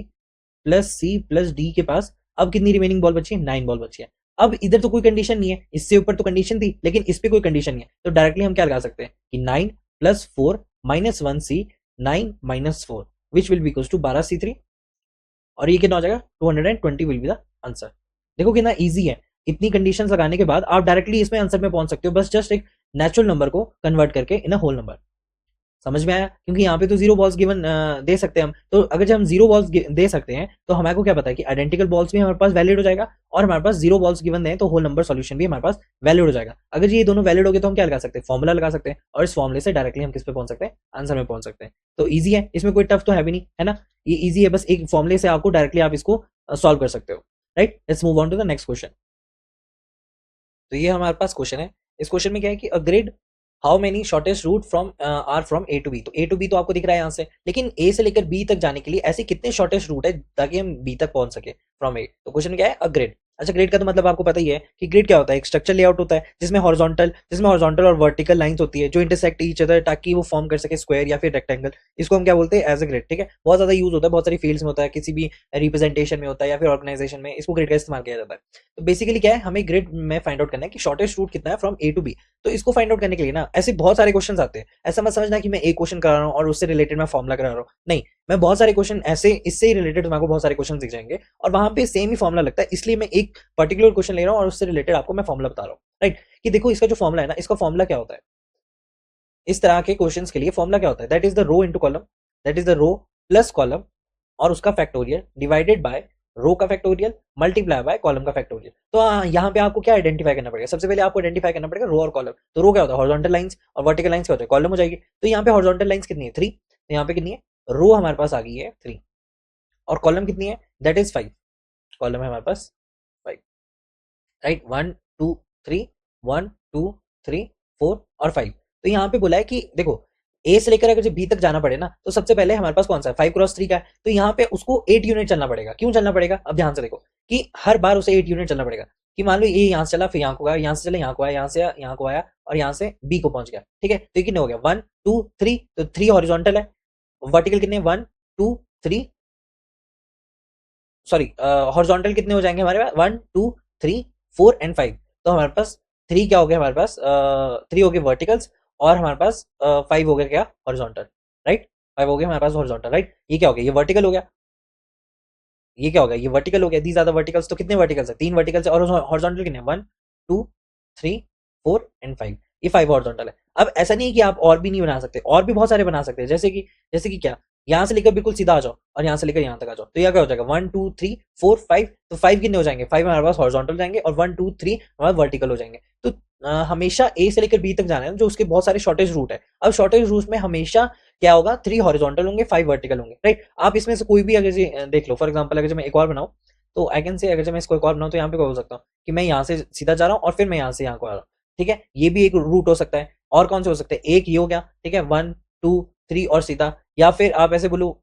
plus C plus D के पास अब कितनी रिमेनिंग बॉल बची है, 9 बॉल बची है। अब इधर तो कोई कंडीशन नहीं है, इससे ऊपर तो कंडीशन थी, लेकिन इस पे कोई कंडीशन नहीं है, तो डायरेक्टली हम क्या लगा सकते हैं कि 9 plus 4 minus 1 C, 9 minus 4 which will be equal to 12 C3, और ये कितना हो जाएगा, 220 विल बी द आंसर। देखो कितना इजी है, इतनी कंडीशंस लगाने के बाद आप डायरेक्टली इसमें आंसर में पहुंच सकते हो, बस जस्ट एक नेचुरल नंबर को कन्वर्ट करके इन अ होल नंबर। समझ में आया, क्योंकि यहाँ पे तो 0 बॉल्स गिवन दे सकते हैं हम, तो अगर जब हम 0 बॉल्स दे सकते हैं तो हमारे को क्या पता है कि आइडेंटिकल बॉल्स भी हमारे पास वैलिड हो जाएगा, और हमारे पास 0 बॉल्स गिवन दें तो होल नंबर सॉल्यूशन भी हमारे पास वैलिड हो जाएगा। अगर ये दोनों वैलिड हो गए तो हम क्या लगा सकते हैं, फॉर्मुला लगा सकते हैं, और इस फॉर्मुले से डायरेक्टली हम किस पे पहुंच सकते हैं, आंसर में पहुंच सकते हैं। तो ईजी है, इसमें कोई टफ तो है भी नहीं, है ना, ये ईजी है, बस एक फॉर्मुले से आपको डायरेक्टली आप इसको सॉल्व कर सकते हो। Right, let's move on to the next question. तो ये हमारे पास क्वेश्चन है, इस क्वेश्चन में क्या है कि a grid how many shortest route from R from A to B. तो ए टू बी तो आपको दिख रहा है यहाँ से, लेकिन ए से लेकर बी तक जाने के लिए ऐसे कितने शॉर्टेस्ट रूट है ताकि हम बी तक पहुंच सके फ्रॉम ए। तो क्वेश्चन क्या है, अ ग्रिड। अच्छा, ग्रिड का तो मतलब आपको पता ही है कि ग्रिड क्या होता है, एक स्ट्रक्चर लेआउट होता है जिसमें हॉरिजॉन्टल और वर्टिकल लाइंस होती है जो इंटरसेक्ट ईच अदर ताकि वो फॉर्म कर सके स्क्वायर या फिर रेक्टेंगल। इसको हम क्या बोलते हैं, एज अ ग्रिड। ठीक है, बहुत ज्यादा यूज होता है, बहुत सारी फील्ड्स में होता है, किसी भी रिप्रेजेंटेशन में होता है या फिर ऑर्गेनाइजेशन में इसको ग्रिड का इस्तेमाल किया जाता है। तो बेसिकली क्या है, हमें ग्रिड में फाइंड आउट करना है कि शॉर्टेस्ट रूट कितना है फ्रॉम ए टू बी। तो इसको फाइंड आउट करने के लिए ना ऐसे बहुत सारे क्वेश्चन आते हैं, ऐसा मत समझना कि मैं एक क्वेश्चन करा रहा हूँ और उससे रिलेटेड मैं फॉर्मुला करा रहा हूँ, नहीं, मैं बहुत सारे क्वेश्चन ऐसे इससे ही रिलेटेड तुम्हारे को बहुत सारे क्वेश्चन दिख जाएंगे और वहां पे सेम ही फॉर्मुला लगता है, इसलिए मैं एक पर्टिकुलर क्वेश्चन ले रहा हूँ और उससे रिलेटेड आपको मैं फॉर्मुला बता रहा हूँ। राइट, कि देखो इसका जो फॉर्मुला है ना, इसका फॉर्मुला क्या होता है, इस तरह के क्वेश्चंस के लिए फॉर्मुला क्या होता है, that is the row into column, that is the row plus column और उसका फैक्टोरियल डिवाइडेड बाय रो का फैक्टोरियल मल्टीप्लाई बाय कॉलम का फैक्टोरियल। तो यहाँ पे आपको क्या आइडेंटिफाई करना पड़ेगा, सबसे पहले आपको आइडेंटिफाई करना पड़ेगा रो और कॉलम। तो रो क्या होता है, हॉरिजॉन्टल लाइंस, और वर्टिकल लाइंस क्या होता है, कॉलम हो जाएगी। तो यहाँ पे हॉरिजॉन्टल लाइंस कितनी है, 3, तो यहाँ पे कितनी है, रो हमारे पास आ गई है 3, और कॉलम कितनी है, दैट इज 5, कॉलम है हमारे पास 5। राइट, 1 2 3 1 2 3 4 और 5। तो यहाँ पे बोला है कि देखो ए से लेकर अगर बी तक जाना पड़े ना, तो सबसे पहले हमारे पास कौन सा है, 5 × 3 का है, तो यहाँ पे उसको 8 यूनिट चलना पड़ेगा। क्यों चलना पड़ेगा, अब ध्यान से देखो कि हर बार उसे 8 यूनिट चलना पड़ेगा, कि मान लो ये यहाँ से चला, फिर यहाँ को आया, यहाँ से चला यहाँ को आया, यहाँ से यहाँ को आया, और यहाँ से बी को पहुंच गया। ठीक है, तो ये कितने हो गया, 1 2 3, तो 3 हॉरिजॉन्टल है, वर्टिकल कितने, 1 2 3, सॉरी हॉरिजॉन्टल कितने हो जाएंगे हमारे पास, 1 2 3 4 एंड 5। तो हमारे पास 3 क्या हो गया, हमारे पास 3 हो गए वर्टिकल्स, और हमारे पास 5 हो गया क्या, हॉरिजॉन्टल। राइट, 5 हो गया हमारे पास हॉरिजॉन्टल। राइट, ये क्या हो गया, ये वर्टिकल हो गया, ये क्या हो गया, ये वर्टिकल हो गया, दीज आर द वर्टिकल्स। तो कितने वर्टिकल्स है, 3 वर्टिकल्स है, और हॉरिजॉन्टल कितने, 1 2 3 4 एंड 5, ये 5 हॉरिजॉन्टल है। अब ऐसा नहीं है कि आप और भी नहीं बना सकते, और भी बहुत सारे बना सकते हैं, जैसे कि क्या, यहाँ से लेकर बिल्कुल सीधा आ जाओ और यहाँ से लेकर यहाँ तक आ जाओ, तो यह क्या हो जाएगा 1 2 3 4 5, तो 5 कितने हो जाएंगे, 5 हमारे पास हॉरिजॉन्टल जाएंगे और 1 2 3 हमारे वर्टिकल हो जाएंगे। तो हमेशा ए से लेकर बी तक जाना है जो उसके बहुत सारे शॉर्टेज रूट है। अब शॉर्टेज रूट में हमेशा क्या होगा, 3 हॉरिजॉन्टल होंगे 5 वर्टिकल होंगे, राइट। आप इसमें से कोई भी अगर देख लो, फॉर एग्जाम्पल अगर मैं एक और बनाऊं, तो आई कैन से, अगर मैं इसको एक और बनाऊं तो यहाँ पे क्या हो सकता हूँ कि मैं यहाँ से सीधा जा रहा हूँ और फिर मैं यहाँ से यहाँ को आ रहा हूँ, ठीक है, ये भी एक रूट हो सकता है। और कौन से हो सकते हैं, एक ये हो गया, ठीक है, 1 2 3 और सीधा, या फिर आप ऐसे बोलो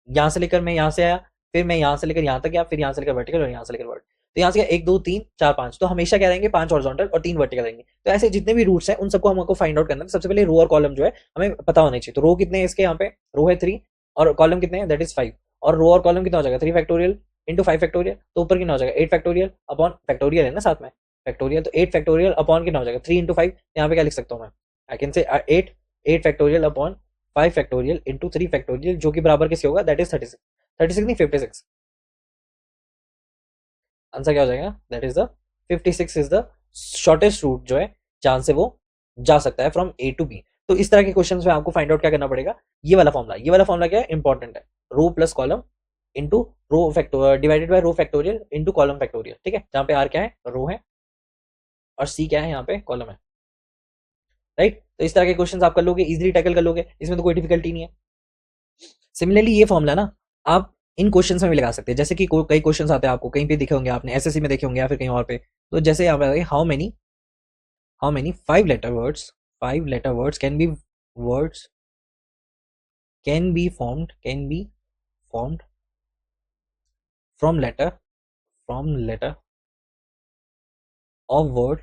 यहाँ से लेकर मैं यहाँ से आया, फिर मैं यहाँ से लेकर यहाँ तक गया, फिर यहाँ से लेकर वर्टिकल और यहाँ से लेकर वर्टिकल, तो यहाँ से 1 2 3 4 5, तो हमेशा क्या रहेंगे 5 हॉरिजॉन्टल और 3 वर्टिकल रहेंगे। तो ऐसे जितने भी रूट्स हैं उन सबको हमको फाइंड आउट करना है। सबसे पहले रो और कॉलम जो है हमें पता होना चाहिए। तो रो कितने हैं इसके, यहाँ पे रो है 3 और कॉलम कितने हैं, दैट इज 5, और रो और कॉलम कितना हो जाएगा 3 फैक्टोरियल इंटू 5 फैक्टोरियल, तो ऊपर कितना हो जाएगा 8 फैक्टोरियल अपॉन फैक्टोरियल है ना साथ में फैक्टोरियल, तो 8 फैक्टोरियल अपॉन कितना हो जाएगा 3 इंटू 5, यहाँ पे क्या लिख सकता हूँ मैं, आई कैन से 8 factorial upon 5 factorial into 3 factorial, जो कि बराबर किसके होगा, दैट इज 36, 36 नहीं 56, आंसर क्या हो जाएगा, that is the 56 is the shortest route जो है जहां से वो जा सकता है फ्रॉम ए टू बी। तो इस तरह के क्वेश्चंस में आपको फाइंड आउट क्या करना पड़ेगा, ये वाला फॉर्मूला क्या है, इंपॉर्टेंट है, row plus column into row factorial divided by row factorial into column factorial, ठीक है, जहां पे आर क्या है, रो है, और सी क्या है, यहाँ पे कॉलम है, राइट। तो इस तरह के क्वेश्चंस आप कर लोगे, इजीली टैकल कर लोगे, इसमें तो कोई डिफिकल्टी नहीं है। सिमिलरली ये फॉर्मूला ना आप इन क्वेश्चंस में भी लगा सकते हैं, जैसे कि कई क्वेश्चंस आते हैं आपको कहीं पे दिखे होंगे, आपने एसएससी में देखे होंगे या फिर कहीं और पे, तो जैसे यहाँ पे how many 5 letter words words can be formed from letter of word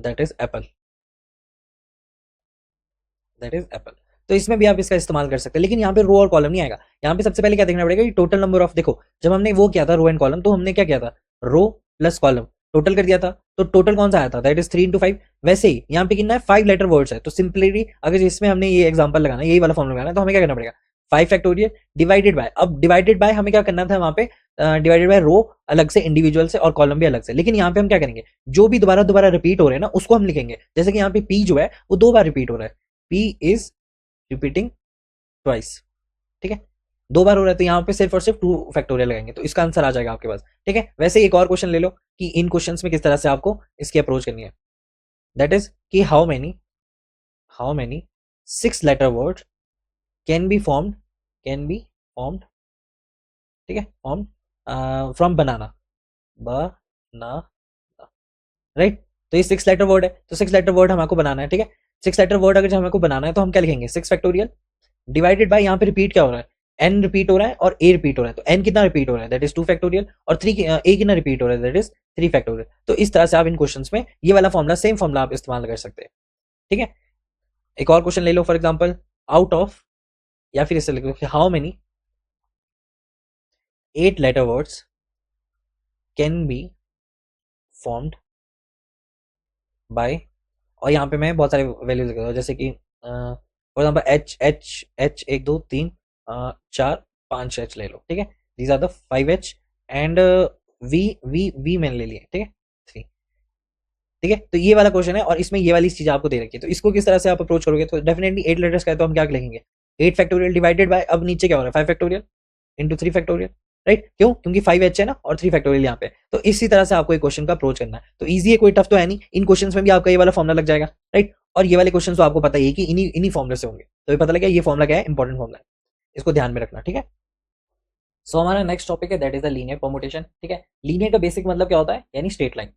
that is apple। तो इसमें भी आप इसका इस्तेमाल कर सकते हैं, लेकिन यहाँ पे रो और कॉलम नहीं आएगा। यहाँ पे सबसे पहले क्या देखना पड़ेगा कि टोटल नंबर ऑफ, देखो जब हमने वो किया था रो एंड कॉलम, तो हमने क्या किया था, रो प्लस कॉलम टोटल कर दिया था, तो टोटल कौन सा आया था, दैट इज 3 इंटू 5। वैसे ही यहाँ पे कितना है, 5 लेटर वर्ड्स है, तो सिंपली अगर इसमें हमने ये एग्जाम्पल लगाना है, यही वाला फॉर्मूला लगाना है, तो हमें क्या करना पड़ेगा 5 फैक्टोरियल डिवाइडेड बाय, अब डिवाइडेड बाय हमें क्या करना था वहां पे, डिवाइडेड बाय रो अलग से इंडिविजुअल से और कॉलम भी अलग से, लेकिन यहाँ पे हम क्या करेंगे, जो भी दोबारा दोबारा रिपीट हो रहे हैं ना उसको हम लिखेंगे, जैसे कि यहाँ पे पी जो है वो 2 बार रिपीट हो रहा है, पी इज रिपीटिंग ट्वाइस, ठीक है, 2 बार हो रहा है, तो यहाँ पे सिर्फ और सिर्फ 2 फैक्टोरियल लगाएंगे, तो इसका आंसर आ जाएगा आपके पास, ठीक है। वैसे एक और क्वेश्चन ले लो कि इन क्वेश्चंस में किस तरह से आपको इसकी अप्रोच करनी है, दैट इज कि how many 6 letter word can be formed, ठीक है, formed from banana, banana, right. तो ये 6 लेटर वर्ड है, तो 6 लेटर वर्ड हमको बनाना है, ठीक है। 6 लेटर वर्ड अगर हमको बनाना है तो हम क्या लिखेंगे, 6 फैक्टोरियल डिवाइडेड बाय, यहाँ पे रिपीट क्या हो रहा है, एन रिपीट हो रहा है और ए रिपीट हो रहा है, तो एन कितना रिपीट हो रहा है, दैट इज 2 फैक्टोरियल, और 3 ए कितना रिपीट हो रहा है, दैट इज 3 फैक्टोरियल। तो इस तरह से आप इन क्वेश्चंस में ये वाला फॉर्मूला, सेम फॉर्मूला आप इस्तेमाल कर सकते हैं, ठीक है। एक और क्वेश्चन ले लो, फॉर एग्जाम्पल आउट ऑफ, या फिर इससे लिखो how many 8 letter words can be formed by, और यहाँ पे मैं बहुत सारे वैल्यूज लिख रहा हूँ, जैसे कि for example H H H 1 2 3 4 5 H ले लो, ठीक है, these are the 5 H and V V V मैंने ले लिए, ठीक है 3, ठीक है। तो ये वाला क्वेश्चन है और इसमें ये वाली चीज आपको दे रखी है, तो इसको किस तरह से आप अप्रोच करोगे, तो डेफिनेटली 8 लेटर्स का है, तो हम क्या लिखेंगे 8 फैक्टोरियल डिवाइडेड बाय, अब नीचे क्या हो रहा है 5 फैक्टोरियल इंटू 3 फैक्टोरियल, राइट, क्यों, क्योंकि 5 एच है ना और 3 फैक्टोरियल यहाँ पे, तो इसी तरह से आपको एक क्वेश्चन का अप्रोच करना है। तो ईजी है, कोई टफ तो है नहीं, इन क्वेश्चन में भी आपका ये वाला फॉर्मुला लग जाएगा, राइट। और ये वाले क्वेश्चन तो आपको पता ही है कि इन्हीं फॉर्मुले से होंगे, तो ये पता लगा ये फॉर्मुला क्या है, इंपॉर्टेंट फॉर्मुला है, इसको ध्यान में रखना, ठीक है। सो हमारा नेक्स्ट टॉपिक है that is the linear permutation, ठीक है। लीनियर का बेसिक मतलब क्या होता है, यानी स्ट्रेट लाइन,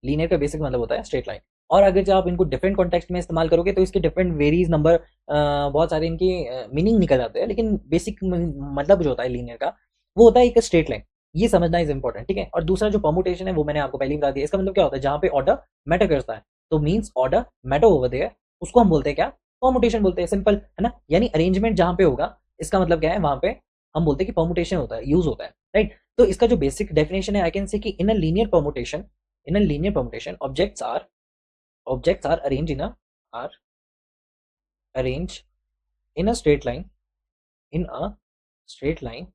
लीनियर का बेसिक मतलब होता है स्ट्रेट लाइन। और अगर जब आप इनको डिफरेंट कॉन्टेक्स्ट में इस्तेमाल करोगे तो इसके डिफरेंट वेरीज नंबर, बहुत सारे इनकी मीनिंग निकल जाते हैं, लेकिन बेसिक मतलब जो होता है लीनियर का वो होता है एक स्ट्रेट लाइन, ये समझना इज इंपॉर्टेंट, ठीक है। और दूसरा जो परमुटेशन है वो मैंने आपको पहले ही बता दिया, इसका मतलब क्या होता है, जहाँ पे ऑर्डर मैटर करता है, तो means order matter over there, उसको हम बोलते हैं क्या, परमुटेशन बोलते हैं, सिंपल है ना, यानी अरेंजमेंट जहाँ पे होगा, इसका मतलब क्या है, वहां पे हम बोलते हैं कि परमुटेशन होता है, यूज होता है, राइट। तो इसका जो बेसिक डेफिनेशन है, आई कैन से कि in a linear permutation, objects are are arranged in a straight line, in a straight line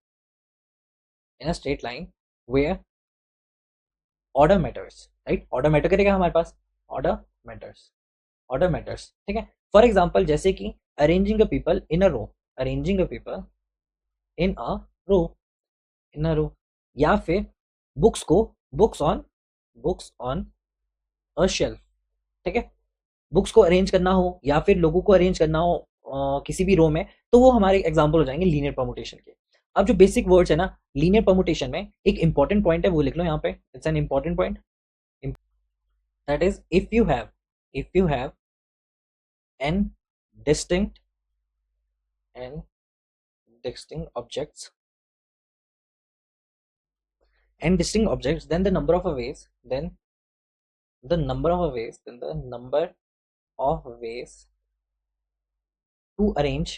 where order matters, right, order matter करेगा हमारे पास, ऑर्डर मैटर्स, ऑर्डर मैटर्स, ठीक है। फॉर एग्जाम्पल जैसे कि arranging a people in a row, arranging a people in a row, in a row, या फिर books को, books on, books on a shelf, ठीक है। बुक्स को अरेंज करना हो या फिर लोगों को अरेंज करना हो किसी भी रो में, तो वो हमारे एग्जाम्पल हो जाएंगे लीनियर परमुटेशन के। अब जो बेसिक वर्ड्स है ना लीनियर परमुटेशन में, एक इंपॉर्टेंट पॉइंट है वो लिख लो यहाँ पे, it's an important point, that is if you have N distinct N distinct objects and distinct objects, then the number of ways, then the number of ways, then the number of ways to arrange,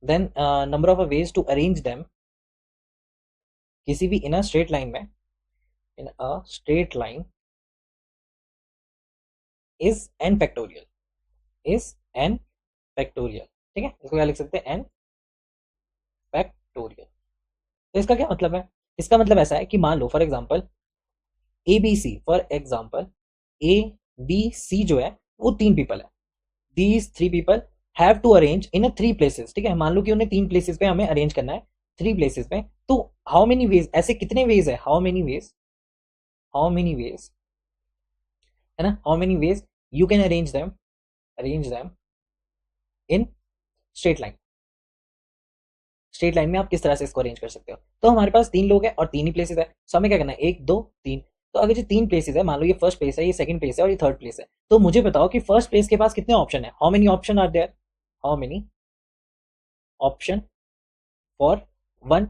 then number of ways to arrange them किसी भी इन a straight line में, in a straight line is N factorial, is N factorial, ठीक है। इसको क्या लिख सकते हैं, एन फैक्टोरियल। तो इसका क्या मतलब है, इसका मतलब ऐसा है कि मान लो for example A B C, for example A B C जो है वो तीन पीपल है, these three people have to arrange in a three places, ठीक है। मान लो कि उन्हें तीन प्लेसेस पे हमें अरेंज करना है, थ्री प्लेसेस पे, तो हाउ मेनी वेज, ऐसे कितने वेज है, how many veg, how many veg, है ना, how many veg you can arrange them in straight line, straight line में आप किस तरह से इसको अरेंज कर सकते हो। तो हमारे पास तीन लोग हैं और तीन ही प्लेसेस है, सो हमें क्या करना है, एक दो तीन। तो अगर जो तीन प्लेसेस है, मान लो ये फर्स्ट प्लेस है, ये सेकंड प्लेस है और ये थर्ड प्लेस है, तो मुझे बताओ कि फर्स्ट प्लेस के पास कितने ऑप्शन है, how many option are there, how many option for one.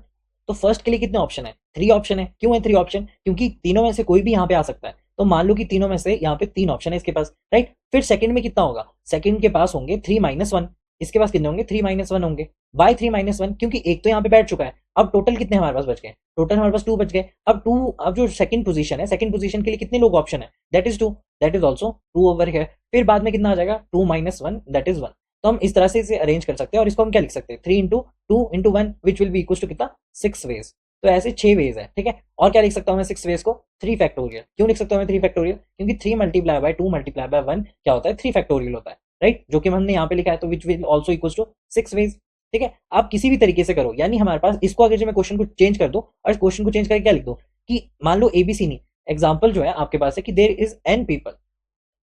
तो फर्स्ट के लिए कितने ऑप्शन है, थ्री ऑप्शन है। क्यों है थ्री ऑप्शन, क्योंकि तीनों में से कोई भी यहाँ पे आ सकता है। तो मान लो कि तीनों में से यहाँ पे तीन ऑप्शन है इसके पास, राइट। फिर सेकंड में कितना होगा, सेकंड के पास होंगे थ्री माइनस वन, इसके पास कितने होंगे, थ्री माइनस वन होंगे। वाई थ्री माइनस वन, क्योंकि एक तो यहाँ पे बैठ चुका है। अब टोटल कितने हमारे पास बच गए, टोटल हमारे पास टू बच गए। अब टू, अब जो सेकंड पोजीशन है, सेकंड पोजीशन के लिए कितने लोग ऑप्शन है, that is two, that is also two over है। फिर बाद में कितना आ जाएगा, two minus one, that is one. तो हम इस तरह से इसे अरेंज कर सकते हैं और इसको हम क्या लिख सकते हैं, three into two into one which will be equal to कितना, सिक्स वेज। तो ऐसे छह वेज है, ठीक है। और क्या लिख सकता हूँ मैं सिक्स वेज को, थ्री फैक्टोरियल। क्यों लिख सकता हूँ मैं थ्री फैक्टोरियल, क्योंकि three multiply by two multiply by one क्या होता है, थ्री फैक्टोरियल होता है, राइट। जो कि हमने यहाँ पे लिखा है, तो which will also equal to six ways, ठीक है। आप किसी भी तरीके से करो, यानी हमारे पास इसको अगर मैं क्वेश्चन को चेंज कर दो और इस क्वेश्चन को चेंज करके क्या लिख दो कि मान लो एबीसी नहीं, एग्जाम्पल जो है आपके पास है कि there is N people,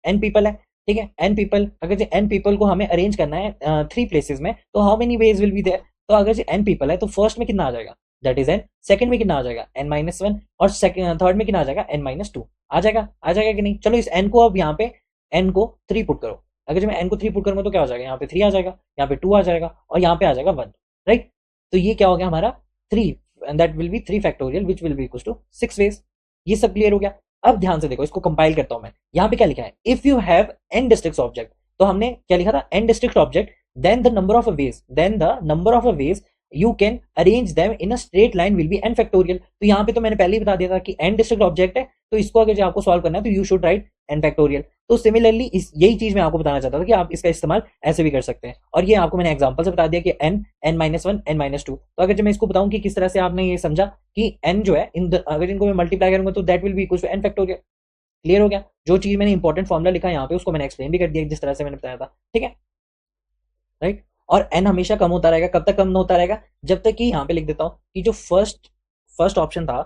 N people है, ठीक है। एन पीपल, अगर जो एन पीपल को हमें अरेंज करना है थ्री प्लेसेस में, तो how many ways will be there. तो अगर जो एन पीपल है तो फर्स्ट में कितना आ जाएगा, दैट इज एन। सेकंड में कितना आ जाएगा, एन माइनस वन। और थर्ड में कितना आ जाएगा, एन माइनस टू। आ जाएगा कि नहीं। चलो इस एन को अब यहाँ पे एन को थ्री पुट करो, अगर जो मैं एन को थ्री पुट करूंगा तो क्या हो जाएगा, यहाँ पे थ्री आ जाएगा, यहाँ पे टू आ जाएगा और यहाँ पे आ जाएगा वन, राइट। तो ये क्या हो गया हमारा three, and that will be three factorial which will be equal to six ways. ये सब क्लियर हो गया। अब ध्यान से देखो, इसको कंपाइल करता हूं मैं। यहाँ पे क्या लिखा है, if you have an district object, तो हमने क्या लिखा था, an district object, then the number of ways, then the number of ways you can arrange them in a straight line will be n factorial. तो यहाँ पे तो मैंने पहले ही बता दिया था कि एन डिस्ट्रिक्ट ऑब्जेक्ट है, तो इसको अगर आपको सॉल्व करना है तो you should write n factorial. तो सिमिलरली इस यही चीज मैं आपको बताना चाहता था कि आप इसका इस्तेमाल ऐसे भी कर सकते हैं। और ये आपको मैंने एग्जांपल से बता दिया कि n, n minus one, n minus two. तो अगर मैं इसको बताऊं कि किस तरह से आपने ये समझा कि एन जो है अगर इनको मैं मल्टीप्लाई करूंगा तो that will be equal to n factorial. Clear हो गया। जो चीज मैंने इंपॉर्टेंट फॉर्मुला लिखा है यहाँ पे उसको मैंने एक्सप्लेन भी कर दिया जिस तरह से मैंने बताया था, ठीक है, राइट। और एन हमेशा कम होता रहेगा, कब तक कम होता रहेगा, जब तक कि यहाँ पे लिख देता हूँ कि जो फर्स्ट फर्स्ट ऑप्शन था,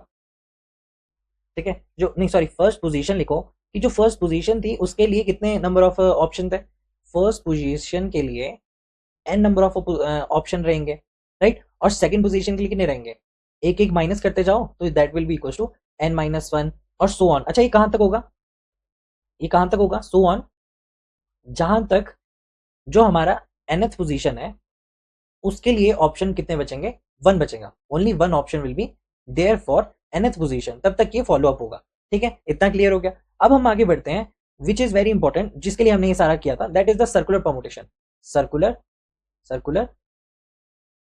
ठीक है, जो नहीं सॉरी फर्स्ट पोजीशन लिखो कि जो फर्स्ट पोजीशन थी उसके लिए कितने नंबर ऑफ ऑप्शन थे, फर्स्ट पोजीशन के लिए एन नंबर ऑफ ऑप्शन रहेंगे, राइट। और सेकंड पोजीशन के लिए कितने रहेंगे, एक एक माइनस करते जाओ तो that will be equal to n minus one और सो ऑन। अच्छा ये कहां तक होगा, ये कहां तक होगा, सो ऑन, जहां तक जो हमारा nth पोजीशन है उसके लिए ऑप्शन कितने बचेंगे, वन बचेगा, only one option will be there for nth position, तब तक ये फॉलो अप होगा, ठीक है। इतना क्लियर हो गया। अब हम आगे बढ़ते हैं, विच इज वेरी इंपॉर्टेंट, जिसके लिए हमने ये सारा किया था, that is the circular permutation, circular circular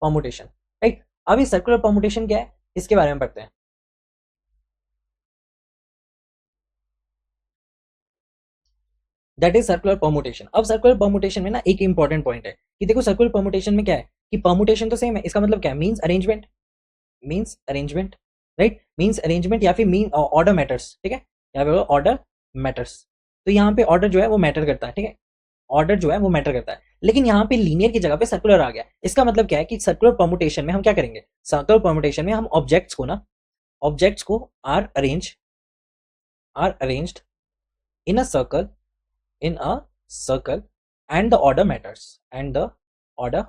permutation, right. अब ये सर्कुलर परमुटेशन क्या है, इसके बारे में पढ़ते हैं। That is circular permutation. अब सर्कुलर परमुटेशन में ना एक इंपॉर्टेंट पॉइंट है कि देखो सर्कुलर परमुटेशन में क्या है कि परमुटेशन तो सेम है, इसका मतलब क्या है, means arrangement, means arrangement, right, means arrangement या फिर मीन ऑर्डर मैटर्स, ठीक है, यहाँ पे ऑर्डर मैटर्स। तो यहाँ पे ऑर्डर जो है वो मैटर करता है, ठीक है, ऑर्डर जो है वो मैटर करता है। लेकिन यहाँ पे लीनियर की जगह पे सर्कुलर आ गया। इसका मतलब क्या है कि सर्कुलर परमुटेशन में हम क्या करेंगे, सर्कुलर परमुटेशन में हम ऑब्जेक्ट्स को ना, ऑब्जेक्ट्स को are arranged in a circle, in a circle and the order matters, and the order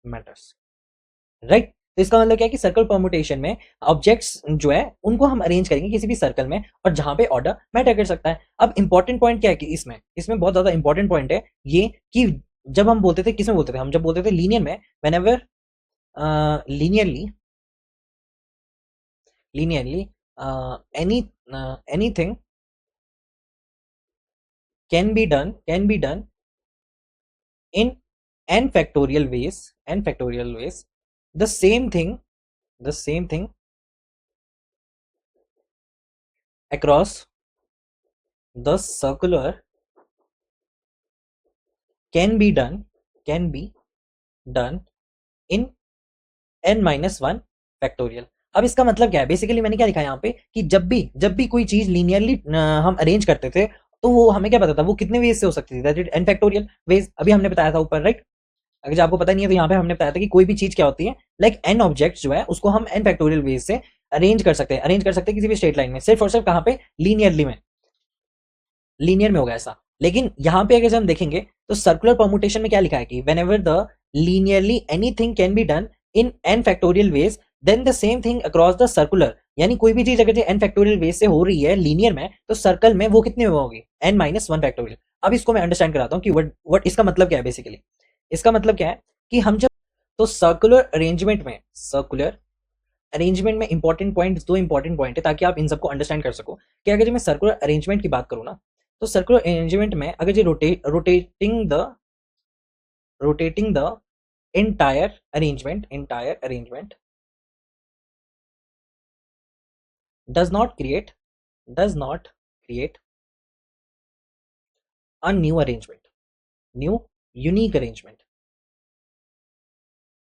matters, right. तो इसका मतलब क्या है कि सर्कल परमुटेशन में ऑब्जेक्ट्स जो है उनको हम अरेंज करेंगे किसी भी सर्कल में, और जहां पे ऑर्डर मैटर कर सकता है। अब इंपॉर्टेंट पॉइंट क्या है कि इसमें इसमें बहुत ज्यादा इंपॉर्टेंट पॉइंट है ये कि जब हम बोलते थे, किसमें बोलते थे, हम जब बोलते थे लीनियर में, whenever linearly linearly any anything can be done in n factorial ways, the same thing, the same thing across the circular can be done in n minus 1 factorial. अब इसका मतलब क्या है, बेसिकली मैंने क्या लिखा है यहाँ पे कि जब भी कोई चीज लीनियरली हम अरेंज करते थे तो वो हमें क्या पता था वो कितने वेज से हो सकती थी, that is n factorial veg. अभी हमने बताया था ऊपर, राइट। अगर आपको पता नहीं है तो यहाँ पे हमने बताया था कि कोई भी चीज क्या होती है, लाइक n ऑब्जेक्ट जो है उसको हम n फैक्टोरियल वेज से अरेंज कर सकते हैं किसी भी स्ट्रेट लाइन में, सिर्फ और सिर्फ कहाँ पे, लीनियरली में, लीनियर में होगा ऐसा। लेकिन यहाँ पे अगर हम देखेंगे तो सर्कुलर परमुटेशन में क्या लिखा है कि whenever the linearly anything can be done in n factorial ways then the same thing across the circular, यानी कोई भी चीज अगर n फैक्टोरियल वेज से हो रही है लीनियर में तो सर्कल में वो कितने में होगी, n माइनस 1 फैक्टोरियल। अब इसको मैं अंडरस्टैंड कराता हूँ कि व्हाट इसका मतलब क्या है। बेसिकली इसका मतलब क्या है कि हम जब, तो सर्कुलर अरेंजमेंट में इंपॉर्टेंट पॉइंट, दो इंपॉर्टेंट पॉइंट है ताकि आप इन सबको अंडरस्टैंड कर सको कि अगर मैं सर्कुलर अरेंजमेंट की बात करूँ ना, तो सर्कुलर अरेंजमेंट में अगर ये rotating the entire arrangement does not create a new arrangement, new unique arrangement,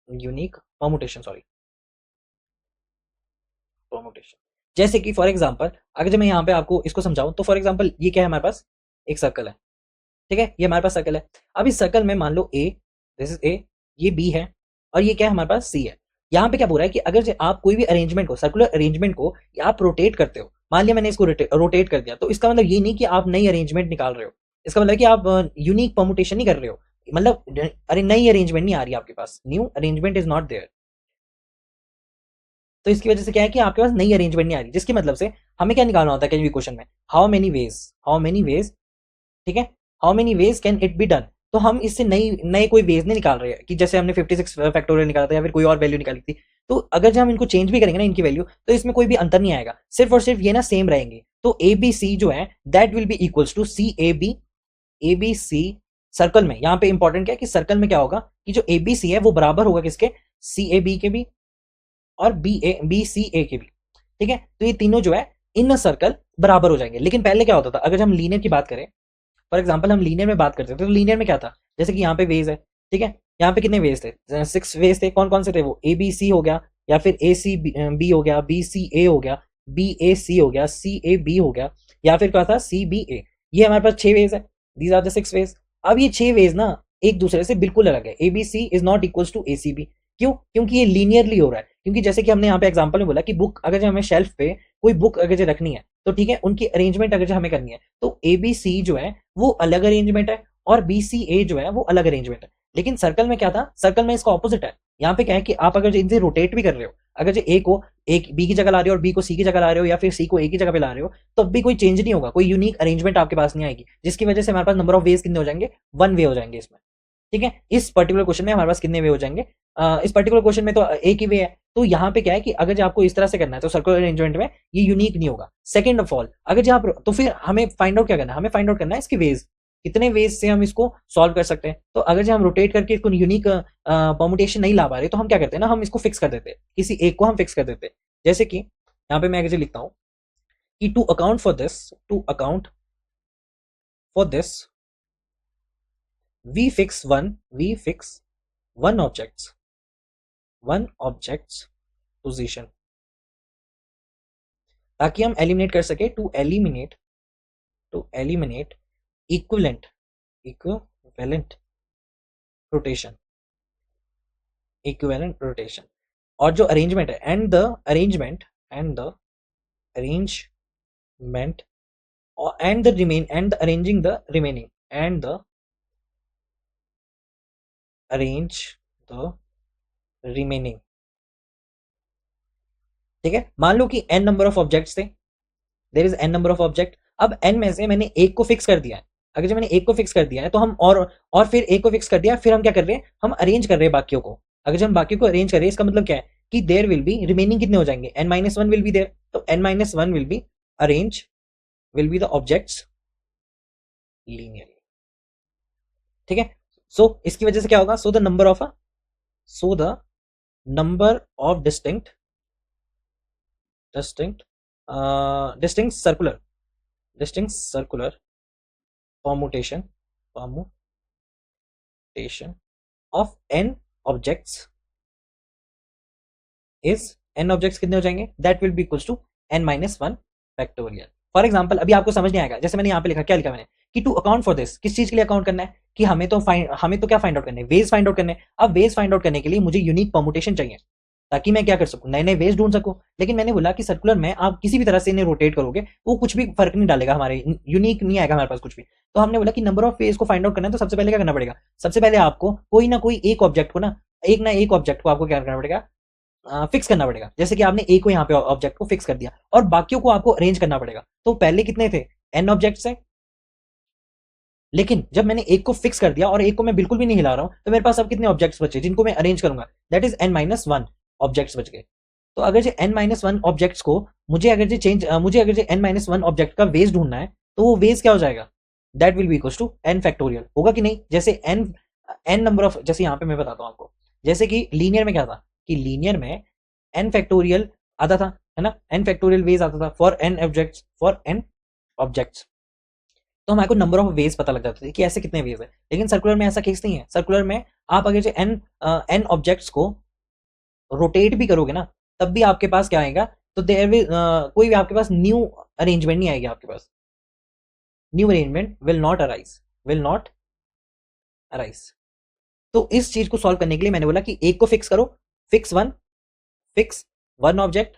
unique permutation, sorry, permutation। जैसे कि फॉर एग्जांपल अगर जब मैं यहाँ पे आपको इसको समझाऊं तो फॉर एग्जांपल ये क्या है, हमारे पास एक सर्कल है, ठीक है, ये हमारे पास सर्कल है। अब इस सर्कल में मान लो ए, दिस इज ए, ये बी है, और ये क्या है हमारे पास सी है। यहाँ पे क्या बोल रहा है कि अगर आप कोई भी अरेंजमेंट को, सर्कुलर अरेंजमेंट को आप रोटेट करते हो, मान लिया मैंने इसको रोटेट कर दिया, तो इसका मतलब ये नहीं कि आप नई अरेंजमेंट निकाल रहे हो, इसका मतलब कि आप यूनिक परमुटेशन नहीं कर रहे हो, मतलब अरे नई अरेंजमेंट नहीं आ रही आपके पास, new arrangement is not there. तो इसकी वजह से क्या है कि आपके पास नई अरेंजमेंट नहीं आ रही, जिसकी मतलब से हमें क्या निकालना होता है कहीं भी क्वेश्चन में, हाउ मेनी वेज, ठीक है, how many ways can it be done. तो हम इससे नई नए कोई वेज नहीं निकाल रहे हैं कि जैसे हमने 56 फैक्टोरियल निकाला था या फिर कोई और वैल्यू निकाली थी, तो अगर जब हम इनको चेंज भी करेंगे ना इनकी वैल्यू, तो इसमें कोई भी अंतर नहीं आएगा, सिर्फ और सिर्फ ये ना सेम रहेंगे। तो ए बी सी जो है that will be equals to C A B C circle में। यहाँ पे इंपॉर्टेंट क्या है कि सर्कल में क्या होगा कि जो ए बी सी है वो बराबर होगा किसके, सी ए बी के भी और बी सी ए के भी, ठीक है। तो ये तीनों जो है इन सर्कल बराबर हो जाएंगे। लेकिन पहले क्या होता था, अगर हम लीनियर की बात करें, फॉर एग्जाम्पल हम लीनियर में बात करते थे, तो लीनियर में क्या था, जैसे कि यहाँ पे वेज है, ठीक है, यहाँ पे कितने वेज थे, 6 वेज थे। कौन कौन से थे वो, ए बी सी हो गया, या फिर ए सी बी हो गया, बी सी ए हो गया, बी ए सी हो गया, सी ए बी हो गया, या फिर क्या था, सी बी ए। ये हमारे पास 6 वेज है, दीज आर द 6 वेज। अब ये 6 वेज ना एक दूसरे से बिल्कुल अलग है, A B C is not equals to A C B. क्यों, क्योंकि ये लीनियरली हो रहा है। क्योंकि जैसे कि हमने यहाँ पे एग्जांपल में बोला कि बुक अगर जो हमें शेल्फ पे कोई बुक अगर जो रखनी है, तो ठीक है, उनकी अरेंजमेंट अगर जो हमें करनी है, तो ए बी सी जो है वो अलग अरेंजमेंट है और बी सी ए जो है वो अलग अरेंजमेंट है। लेकिन सर्कल में क्या था, सर्कल में इसका ऑपोजिट है। यहाँ पे क्या है कि आप अगर इनसे रोटेट भी कर रहे हो, अगर जो ए को एक बी की जगह ला रहे हो और बी को सी की जगह ला रहे हो, या फिर सी को ए की जगह पे ला रहे हो, तब भी कोई चेंज नहीं होगा, कोई यूनिक अरेंजमेंट आपके पास नहीं आएगी, जिसकी वजह से हमारे पास नंबर ऑफ वेज कितने हो जाएंगे, 1 वे हो जाएंगे इसमें, ठीक है। इस पर्टिकुलर क्वेश्चन में हमारे पास कितने वे हो जाएंगे, इस पर्टिकुलर क्वेश्चन में तो एक ही वे है। तो यहाँ पे क्या है कि अगर जो आपको इस तरह से करना है तो सर्कुलर अरेंजमेंट में ये यूनिक नहीं होगा। सेकंड ऑफ ऑल, अगर जो आप, तो फिर हमें फाइंड आउट क्या करना है, हमें फाइंड आउट करना है इसके वेज, कितने वेज से हम इसको सॉल्व कर सकते हैं। तो अगर जो हम रोटेट करके इसको यूनिक परमुटेशन नहीं ला पा रहे, तो हम क्या करते हैं ना, हम इसको फिक्स कर देते हैं, किसी एक को हम फिक्स कर देते हैं। जैसे कि यहाँ पे मैं अगर लिखता हूँ कि to account for this we fix one objects position, ताकि हम एलिमिनेट कर सके, टू एलिमिनेट इक्विवेलेंट रोटेशन, और जो अरेंजमेंट है, एंड द अरेंजमेंट रिमेनिंग, ठीक है। मान लो कि n नंबर ऑफ ऑब्जेक्ट्स थे, there is n number of object. अब n में से मैंने एक को फिक्स कर दिया है। अगर जब मैंने एक को फिक्स कर दिया है तो हम और फिर एक को फिक्स कर दिया, फिर हम क्या कर रहे हैं, हम अरेंज कर रहे हैं बाकियों को। अगर जब हम बाकियों को अरेंज कर रहे हैं, इसका मतलब क्या है कि देयर विल बी रिमेनिंग कितने हो जाएंगे, n-1 विल बी देयर, तो n-1 will be arrange, will be the objects linearly, ठीक है। सो इसकी वजह से क्या होगा, so the number of distinct circular permutation of n objects is n objects कितने हो जाएंगे, that will be equals to n-1 factorial. For example, अभी आपको समझ नहीं आएगा, जैसे मैंने यहाँ पे लिखा, क्या लिखा मैंने कि टू अकाउंट फॉर दिस, किस चीज के लिए अकाउंट करना है, कि हमें तो क्या फाइंड आउट करना है, वेज फाइंड आउट करने हैं। अब वेज फाइंड आउट करने के लिए मुझे यूनिक परमुटेशन चाहिए, ताकि मैं क्या कर सकूं, नए नए वेज ढूंढ सकूं। लेकिन मैंने बोला कि सर्कुलर में आप किसी भी तरह से इन्हें रोटेट करोगे, वो कुछ भी फर्क नहीं डालेगा, हमारे यूनिक नहीं आएगा हमारे पास कुछ भी। तो हमने बोला कि नंबर ऑफ वेज को फाइंड आउट करना है, तो सबसे पहले क्या करना पड़ेगा, सबसे पहले आपको कोई ना कोई एक ऑब्जेक्ट को आपको क्या करना पड़ेगा, फिक्स करना पड़ेगा। जैसे कि आपने एक को यहाँ पे ऑब्जेक्ट को फिक्स कर दिया, और बाकियों को आपको अरेंज करना पड़ेगा। तो पहले कितने थे, n ऑब्जेक्ट्स है, लेकिन जब मैंने एक को फिक्स कर दिया और एक को मैं बिल्कुल भी नहीं हिला रहा हूं, तो मेरे पास अब कितने ऑब्जेक्ट्स बचे जिनको मैं अरेंज करूंगा, दैट इज n-1 ऑब्जेक्ट्स बच गए। तो अगर जो n-1 ऑब्जेक्ट्स को मुझे अगर जो n-1 ऑब्जेक्ट का वेज ढूंढना है, तो वो वेज क्या हो जाएगा, that will be equals to n factorial, होगा कि नहीं। जैसे n नंबर ऑफ, जैसे यहाँ पे मैं बताता हूँ आपको, जैसे कि लीनियर में क्या था, कि लीनियर में n फैक्टोरियल आता था, है ना, n फैक्टोरियल वेज आता था फॉर n ऑब्जेक्ट्स, तो हमारे को नंबर ऑफ वेज पता लग जाते थे कि ऐसे कितने वेज है। लेकिन सर्कुलर में ऐसा केस नहीं है। सर्कुलर में आप अगर जो n ऑब्जेक्ट्स को रोटेट भी करोगे ना, तब भी आपके पास क्या आएगा, तो देयर विल कोई भी आपके पास न्यू अरेंजमेंट नहीं आएगी, आपके पास new arrangement will not arise. तो इस चीज को सॉल्व करने के लिए मैंने बोला कि एक को फिक्स करो, फिक्स वन ऑब्जेक्ट,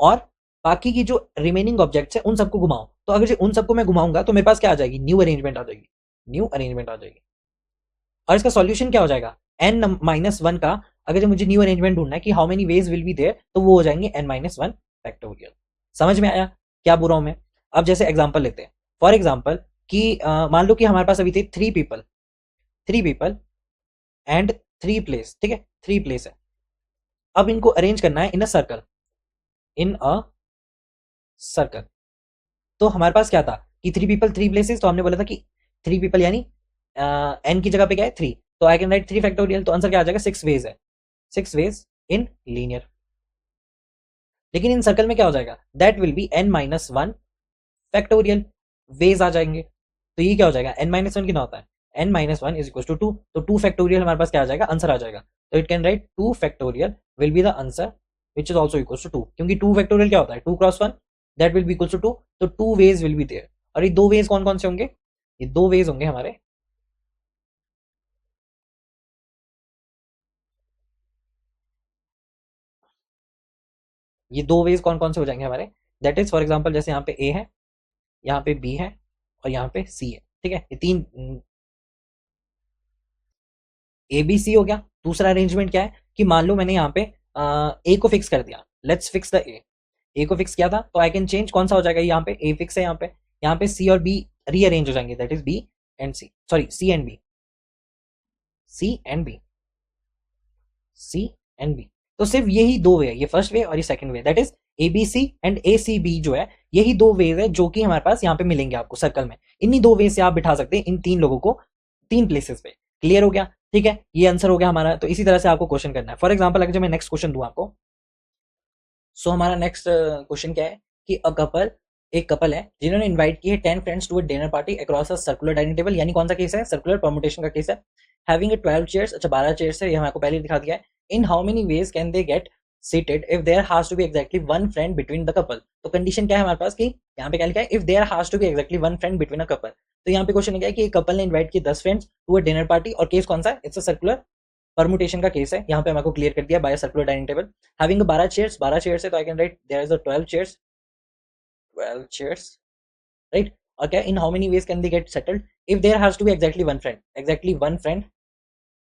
और बाकी की जो रिमेनिंग ऑब्जेक्ट्स है उन सबको घुमाओ। तो अगर उन सबको मैं घुमाऊंगा तो मेरे पास क्या आ जाएगी, न्यू अरेंजमेंट आ जाएगी। और इसका सॉल्यूशन क्या हो जाएगा, n-1 का, अगर जो मुझे न्यू अरेंजमेंट ढूंढना है कि how many ways will be there, तो वो हो जाएंगे n-1 फैक्टोरियल। समझ में आया क्या बोल रहा हूं मैं। अब जैसे एग्जांपल लेते हैं, फॉर एग्जांपल कि मान लो कि हमारे पास अभी थे 3 पीपल एंड 3 प्लेस, ठीक है, 3 प्लेस है। अब इनको अरेंज करना है इन अ सर्कल। तो हमारे पास क्या था कि 3 पीपल 3 प्लेसेस, तो हमने बोला था कि 3 पीपल यानी n की जगह पे क्या है 3, तो आई कैन राइट 3 फैक्टोरियल, तो आंसर क्या आ जाएगा, 6 वेज है, 6 वेज इन लीनियर। लेकिन इन सर्कल में क्या हो जाएगा, that will be n-1 factorial ways आ जाएंगे। तो ये क्या हो जाएगा, n-1 कितना होता है, n-1 इज इक्वल टू 2, तो 2 फैक्टोरियल हमारे पास क्या आ जाएगा, आंसर आ जाएगा। तो it can write 2 factorial will be the answer which is also equal to 2, क्योंकि 2 फैक्टोरियल क्या होता है, 2 cross 1, that will be equal to 2, तो 2 वेज विल बी देयर। और ये 2 वेज कौन कौन से होंगे, ये 2 वेज होंगे हमारे, ये 2 वेज कौन कौन से हो जाएंगे हमारे, दैट इज फॉर एग्जांपल, जैसे यहाँ पे ए है, यहाँ पे बी है, और यहाँ पे सी है, ठीक है, ये 3 ए बी सी हो गया। दूसरा अरेंजमेंट क्या है कि मान लो मैंने यहाँ पे ए को फिक्स कर दिया, लेट्स फिक्स द ए को फिक्स किया था, तो आई कैन चेंज, कौन सा हो जाएगा, यहाँ पे ए फिक्स है, यहाँ पे सी और बी रीअरेंज हो जाएंगे, that is B and C, sorry C and B, C and B. तो सिर्फ यही 2 वे है, ये फर्स्ट वे और ये second way, that is A B C and A C B, जो है यही 2 वेज है जो कि हमारे पास यहाँ पे मिलेंगे आपको सर्कल में। इन्हीं 2 वे से आप बिठा सकते हैं इन 3 लोगों को 3 प्लेसेस पे। क्लियर हो गया, ठीक है, ये आंसर हो गया हमारा। तो इसी तरह से आपको क्वेश्चन करना है। फॉर एग्जाम्पल अगर मैं नेक्स्ट क्वेश्चन दूं आपको, सो हमारा नेक्स्ट क्वेश्चन क्या है कि एक कपल है जिन्होंने इनवाइट की है 10 friends to a dinner party across a circular dining table, यानी कौन सा केस है, सर्कुलर परमुटेशन का केस है। हैविंग 12 चेयर्स, अच्छा 12 चेयर्स है, ये हमारे को पहले दिखा दिया है। In how many ways can they get seated if there has to be exactly one friend between the couple. तो कंडीशन क्या है हमारे पास कि यहाँ पे क्या लिखा है, if there has to be exactly one friend between a couple. तो यहाँ पे क्वेश्चन क्या है कि एक कपल ने इन्वाइट किए 10 friends to a dinner party, और केस कौन सा है, इट्स अ सर्कुलर परमुटेशन का केस है। यहाँ पे हमको क्लियर कर दिया by circular dining table having 12 chairs, 12 chairs है तो I can write there is a 12 chairs, 12 chairs, right. और क्या, in how many ways can they get settled, if there has to be exactly one friend, exactly one friend,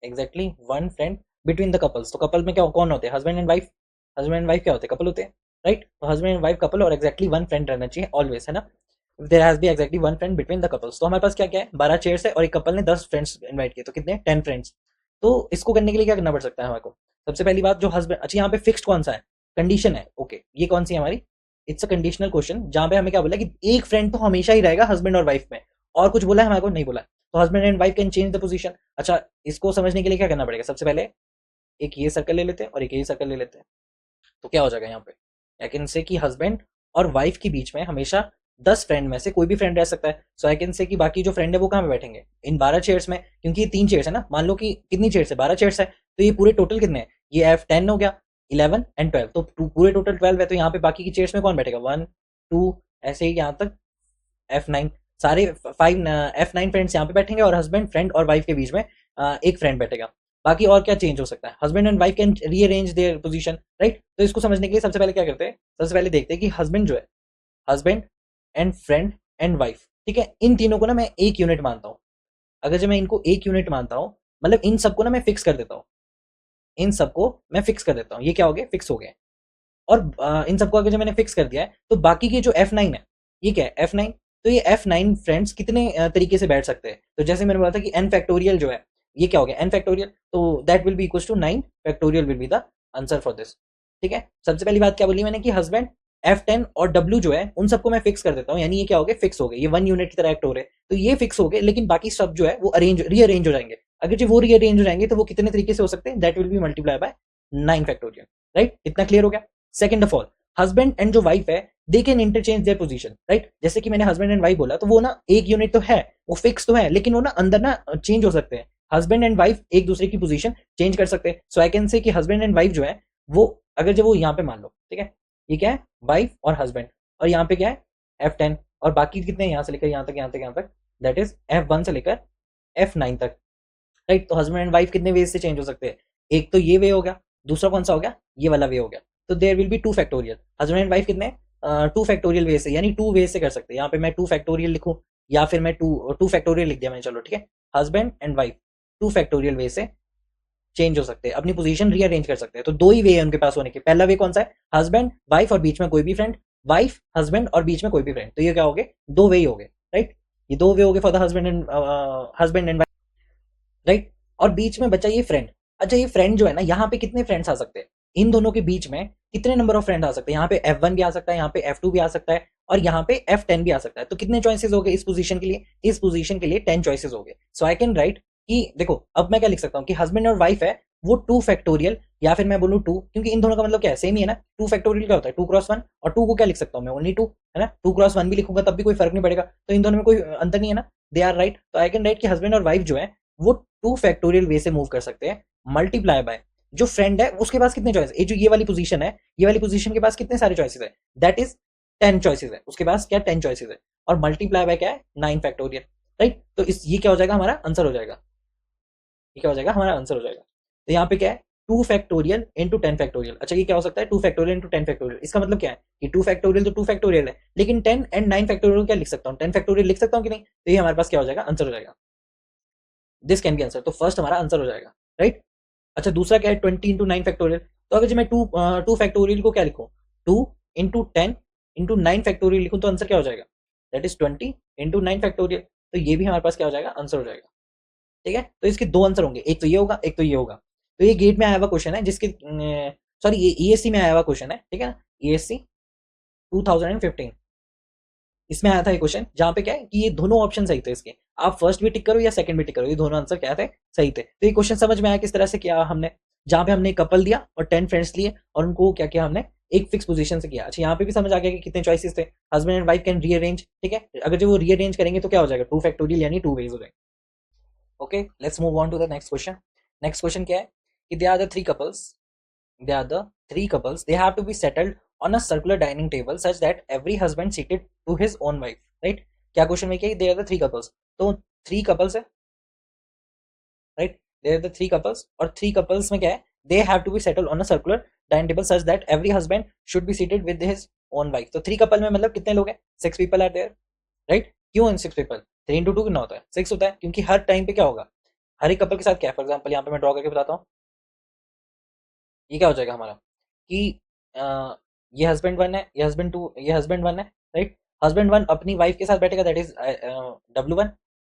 exactly one friend between the couples. तो couple में क्या कौन होते हैं, husband and wife, husband and wife क्या होते हैं, couple होते हैं, राइट। तो हस्बैंड एंड वाइफ कपल और एग्जैक्टली वन फ्रेंड रहना चाहिए ऑलवेज, है ना। There has be exactly one friend between the couples. तो हमारे पास क्या क्या है, 12 चेयर्स है और एक कपल ने 10 फ्रेंड्स इन्वाइट किए, तो कितने 10 फ्रेंड्स। तो इसको करने के लिए क्या करना पड़ सकता है हमारे को, सबसे पहली बात जो हस्बैंड, अच्छा यहाँ पे फिक्स्ड कौन सा है, कंडीशन है, ओके ये कौन सी है हमारी, इट्स अ कंडीशनल क्वेश्चन, जहां पे हमें क्या बोला कि एक फ्रेंड तो हमेशा ही रहेगा हस्बैंड और वाइफ में, और कुछ बोला है हमारे को, नहीं बोला। तो husband and wife can change the position. अच्छा इसको समझने के लिए क्या करना पड़ेगा, सबसे पहले एक ये सर्कल ले लेते हैं और एक ये सर्कल ले लेते हैं। तो क्या हो जाएगा यहाँ पे, आई कैन से कि हस्बैंड और वाइफ के बीच में हमेशा 10 फ्रेंड में से कोई भी फ्रेंड रह सकता है। सो आई कैन से कि बाकी जो फ्रेंड है वो कहाँ पे बैठेंगे, इन 12 चेयर्स में, क्योंकि ये 3 चेयर्स है ना, मान लो कि कितनी चेयर्स है, 12 चेयर्स है, तो ये पूरे टोटल कितने हैं, ये F10 हो गया, 11 एंड 12, तो पूरे टोटल 12 है। तो यहाँ पे बाकी की चेयर्स में कौन बैठेगा, 1 2 ऐसे ही यहाँ तक F9, सारे 5 F9 फ्रेंड्स यहाँ पे बैठेंगे और हस्बैंड फ्रेंड और वाइफ के बीच में एक फ्रेंड बैठेगा। बाकी और क्या चेंज हो सकता है, husband and wife can rearrange their position, right. तो इसको समझने के लिए सबसे पहले क्या करते हैं, सबसे पहले देखते हैं कि हस्बैंड जो है, husband and friend and wife, ठीक है, इन तीनों को ना मैं एक यूनिट मानता हूँ। अगर जब मैं इनको एक यूनिट मानता हूँ, मतलब इन सबको ना मैं फिक्स कर देता हूँ, इन सबको मैं फिक्स कर देता हूँ, ये क्या हो गया, फिक्स हो गया। और इन सबको अगर जब मैंने फिक्स कर दिया है, तो बाकी के जो F9 है, ये क्या है F9, तो ये F9 फ्रेंड्स कितने तरीके से बैठ सकते हैं, तो जैसे मैंने बोला था कि n फैक्टोरियल जो है, ये क्या हो गया n फैक्टोरियल, तो that will be equal to 9 factorial will be the answer for this, ठीक है। सबसे पहली बात क्या बोली मैंने कि हस्बैंड F10 और W जो है उन सबको मैं फिक्स कर देता हूँ, यानी ये क्या हो गए, फिक्स हो गए, ये 1 यूनिट की तरह एक्ट हो रहे हैं, तो ये फिक्स हो गए, लेकिन बाकी सब जो है वो रीअरेंज हो जाएंगे। अगर जो वो रीअरेंज हो जाएंगे तो वो कितने तरीके से हो सकते हैं, that will B multiply by 9 factorial, right. इतना क्लियर हो गया। Second of all, husband and जो वाइफ है they can interchange their position, right. जैसे कि मैंने हस्बैंड एंड वाइफ बोला, तो वो ना एक यूनिट तो है, वो फिक्स तो है, लेकिन वो ना अंदर ना चेंज हो सकते हैं, हस्बैंड एंड वाइफ एक दूसरे की पोजीशन चेंज कर सकते हैं। सो आई कैन से कि हस्बैंड एंड वाइफ जो है वो, अगर जब वो यहाँ पे मान लो, ठीक है, ये क्या है, वाइफ और हस्बैंड, और यहाँ पे क्या है F10, और बाकी कितने यहाँ से लेकर यहाँ तक, यहाँ तक, यहाँ तक, दैट इज F1 से लेकर F9 तक, राइट। तो हस्बैंड एंड वाइफ कितने वे से चेंज हो सकते हैं, एक तो ये वे हो गया, दूसरा कौन सा हो गया, ये वाला वे हो गया। तो there will be 2 factorial, husband and wife कितने 2 फैक्टोरियल वे से, यानी 2 वे से कर सकते हैं। यहाँ पे मैं 2 फैक्टोरियल लिखूं, या फिर मैं 2 फैक्टोरियल लिख दिया मैंने, चलो ठीक है, हस्बैंड एंड वाइफ 2 फैक्टोरियल वे से चेंज हो सकते हैं, अपनी पोजीशन रीअरेंज कर सकते हैं। तो दो ही वे है उनके पास होने के, पहला वे कौन सा है, हस्बैंड वाइफ और बीच में कोई भी फ्रेंड, वाइफ हस्बैंड और बीच में कोई भी फ्रेंड, तो ये क्या हो गए, दो वे ही हो गए, राइट। ये दो वे हो गए for the husband and wife, right. और बीच में बचा ये फ्रेंड। अच्छा ये फ्रेंड जो है ना, यहाँ पे कितने फ्रेंड्स आ सकते हैं, इन दोनों के बीच में कितने नंबर ऑफ फ्रेंड आ सकते हैं, यहाँ पे F1 भी आ सकता है, यहाँ पे F2 भी आ सकता है, और यहाँ पे F10 भी आ सकता है। तो कितने चॉइसेस हो गए इस पोजीशन के लिए, इस पोजीशन के लिए 10 चॉइसेस हो गए। सो आई कैन राइट कि देखो अब मैं क्या लिख सकता हूँ कि हस्बैंड और वाइफ है वो 2 फैक्टोरियल, या फिर मैं बोलूँ 2, क्योंकि इन दोनों का मतलब क्या है, सेम ही है ना। 2 फैक्टोरियल क्या होता है, 2x1, और 2 को क्या लिख सकता हूँ मैं, ओनली 2, है ना। 2x1 भी लिखूंगा तब भी कोई फर्क नहीं पड़ेगा, तो इन दोनों में कोई अंतर नहीं है ना, दे आर राइट। तो आई कैन राइट कि हस्बैंड और वाइफ जो है वो 2 फैक्टोरियल वे से मूव कर सकते हैं, मल्टीप्लाई बाय जो फ्रेंड है उसके पास कितने चॉइस, ये जो ये वाली पोजीशन है, ये वाली पोजीशन के पास कितने सारे चॉइसेस है, दैट इज 10 चॉइसेस है, उसके पास क्या 10 चॉइसेस है, और मल्टीप्लाई बाय क्या है 9 फैक्टोरियल, राइट। तो इस ये क्या हो जाएगा, हमारा आंसर हो जाएगा, ये क्या हो जाएगा, हमारा आंसर हो जाएगा। तो यहाँ पे क्या है 2 फैक्टोरियल इंटू 10 फैक्टोरियल। अच्छा ये क्या हो सकता है 2 फैक्टोरियल इंटू 10 फैक्टोरियल, इसका मतलब क्या है कि 2 फैक्टोरियल तो 2 फैक्टोरियल है, लेकिन 10 एंड 9 फैक्टोरियल क्या लिख सकता हूँ, 10 फैक्टोरियल लिख सकता हूँ कि नहीं, तो ये हमारे पास क्या हो जाएगा, आंसर हो जाएगा, दिस कैन बी आंसर। तो फर्स्ट हमारा आंसर हो जाएगा, राइट। अच्छा दूसरा क्या है 20 इंटू 9 फैक्टोरियल। तो अगर जो मैं 2 फैक्टोरियल को क्या लिखूँ, 2 इंटू 10 इंटू 9 फैक्टोरियल लिखूँ, तो आंसर क्या हो जाएगा, दैट इज 20 इंटू 9 फैक्टोरियल। तो ये भी हमारे पास क्या हो जाएगा, आंसर हो जाएगा, ठीक है। तो इसके दो आंसर होंगे, एक तो ये होगा, एक तो ये होगा। तो ये गेट में आया हुआ क्वेश्चन है, जिसके सॉरी ये ईएससी में आया हुआ क्वेश्चन है, ठीक है ना, ईएससी 2015 इसमें आया था ये क्वेश्चन, जहां पे क्या है कि ये दोनों ऑप्शन सही थे इसके, आप फर्स्ट भी टिक करो या सेकंड भी टिक करो, ये दोनों आंसर क्या थे, सही थे। तो ये क्वेश्चन समझ में आया किस तरह से किया हमने, जहां पे हमने कपल दिया और 10 फ्रेंड्स लिए और उनको क्या किया हमने, एक फिक्स पोजीशन से किया। अच्छा यहाँ पे भी समझ आ गया कि कितने चॉइसेस थे, husband and wife can rearrange, ठीक है। अगर जो वो रीअरेंज करेंगे तो क्या हो जाएगा 2 फैक्टोरियल, यानी 2 वेज हो जाएंगे। Okay let's move on to the next question. Next question क्या है कि they are the 3 couples they are the three couples, they have to be settled on a circular dining table such that every husband seated to his own wife, right? क्या question में क्या, they are the three couples, तो three couples है, right, they are the three couples, और three couples में क्या है, they have to be settle on a circular dining table such that every husband should be seated with his own wife. तो three couple में मतलब कितने लोग हैं, six people are there, right? क्यों in six people, three into two कितना होता है, सिक्स होता है, क्योंकि हर टाइम पे क्या होगा, हर एक कपल के साथ क्या है, फॉर एग्जाम्पल यहाँ पे मैं ड्रॉ करके बताता हूँ, ये क्या हो जाएगा हमारा कि ये हस्बैंड वन है, ये हस्बैंड टू, ये हस्बैंड वन है, राइट? हस्बैंड वन अपनी वाइफ के साथ बैठेगा, दैट इज W1,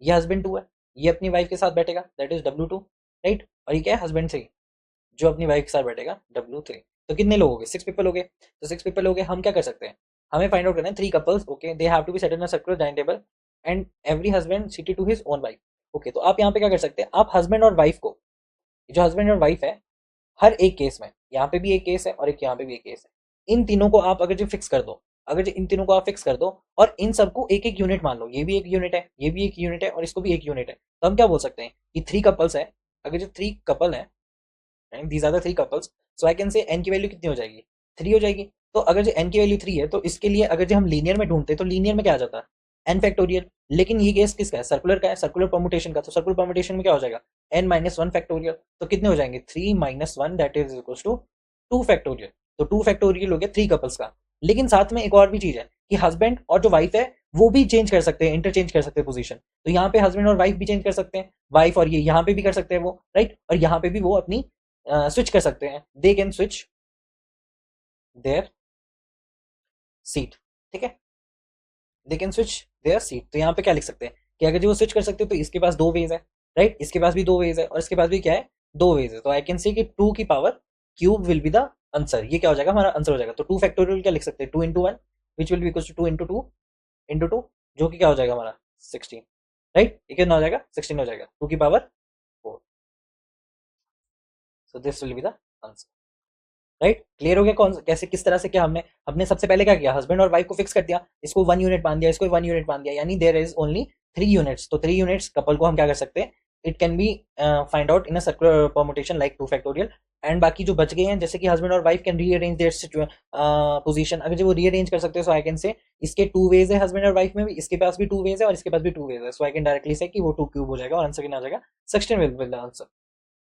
ये हस्बैंड टू है, ये अपनी वाइफ के साथ बैठेगा, दैट इज W2, राइट? और ये क्या है, हस्बैंड थ्री, जो अपनी वाइफ के साथ बैठेगा, W3। तो कितने लोग हो गए, सिक्स पीपल हो गए। तो सिक्स पीपल हो गए, हम क्या कर सकते हैं, हमें फाइंड आउट करना है three couples, okay, they have to be seated in a circular dining table and every husband seated to his own wife. Okay, तो आप यहाँ पे क्या कर सकते हैं, आप हस्बैंड और वाइफ को, जो हस्बैंड और वाइफ है, हर एक केस में, यहाँ पे भी एक केस है और एक यहाँ पे भी एक केस है, इन तीनों को आप अगर जो फिक्स कर दो, अगर जो इन तीनों को आप फिक्स कर दो और इन सबको एक एक यूनिट मान लो, ये भी एक यूनिट है, ये भी एक यूनिट है और इसको भी एक यूनिट है, तो हम क्या बोल सकते हैं कि थ्री कपल्स है, अगर जो थ्री कपल है, these are the three couples, so I can say n की वैल्यू कितनी हो जाएगी, थ्री हो जाएगी। तो अगर जो एन की वैल्यू थ्री है, तो इसके लिए अगर जो हम लीनियर में ढूंढते तो लीनियर में क्या आ जाता है, एन फैक्टोरियल। लेकिन ये केस किसका है, सर्कुलर का है, सर्कुलर परमुटेशन का, तो सर्कुलर परमुटेशन में क्या हो जाएगा, एन माइनस वन फैक्टोरियल। तो कितने हो जाएंगे, three minus one that is equal to two factorial. तो टू फैक्टोरियल हो गया थ्री कपल्स का। लेकिन साथ में एक और भी चीज है कि हस्बैंड और जो वाइफ है वो भी चेंज कर सकते हैं, इंटरचेंज कर सकते हैं पोजीशन। तो यहाँ पे हस्बैंड और वाइफ भी चेंज कर सकते हैं, वाइफ और ये यहाँ पे भी कर सकते हैं वो, राइट? और यहाँ पे भी वो अपनी स्विच कर सकते हैं, they can switch there seat, ठीक है, they can switch there seat. तो यहाँ पे क्या लिख सकते हैं कि अगर जो वो स्विच कर सकते हो तो इसके पास दो वेज है, राइट? इसके पास भी दो वेज है और इसके पास भी क्या है, दो वेज है। तो आई कैन सी कि टू की power cube will be the answer, ये क्या हो जाएगा, हमारा आंसर हो जाएगा। तो टू फैक्टोरियल क्या लिख सकते हैं, two into one which will be equal to two into two into two, जो कि क्या हो जाएगा हमारा 16, राइट? ये कितना हो जाएगा, 16 हो जाएगा, टू की power four. So this will be the answer, right? Clear हो गया कौन कैसे किस तरह से, क्या हमने हमने सबसे पहले क्या किया, हस्बैंड और वाइफ को फिक्स कर दिया, इसको वन यूनिट मान दिया, इसको वन यूनिट मान दिया, यानी there is only three units. तो थ्री यूनिट्स कपल को हम क्या कर सकते हैं, it can be find out in a circular permutation like two factorial. And बाकी जो बच गए हैं, जैसे कि हस्बैंड और wife can rearrange their position, अगर जो वो रीअरेंज कर सकते हैं, सो आई कैन से इसके टू वेज है, हस्बैंड और वाइफ में भी, इसके पास भी टू वेज है और इसके पास भी टू वेज है, सो आई कैन डायरेक्टली से कि वो टू क्यूब हो जाएगा और आंसर कितना आ जाएगा, 16 विल बी द आंसर।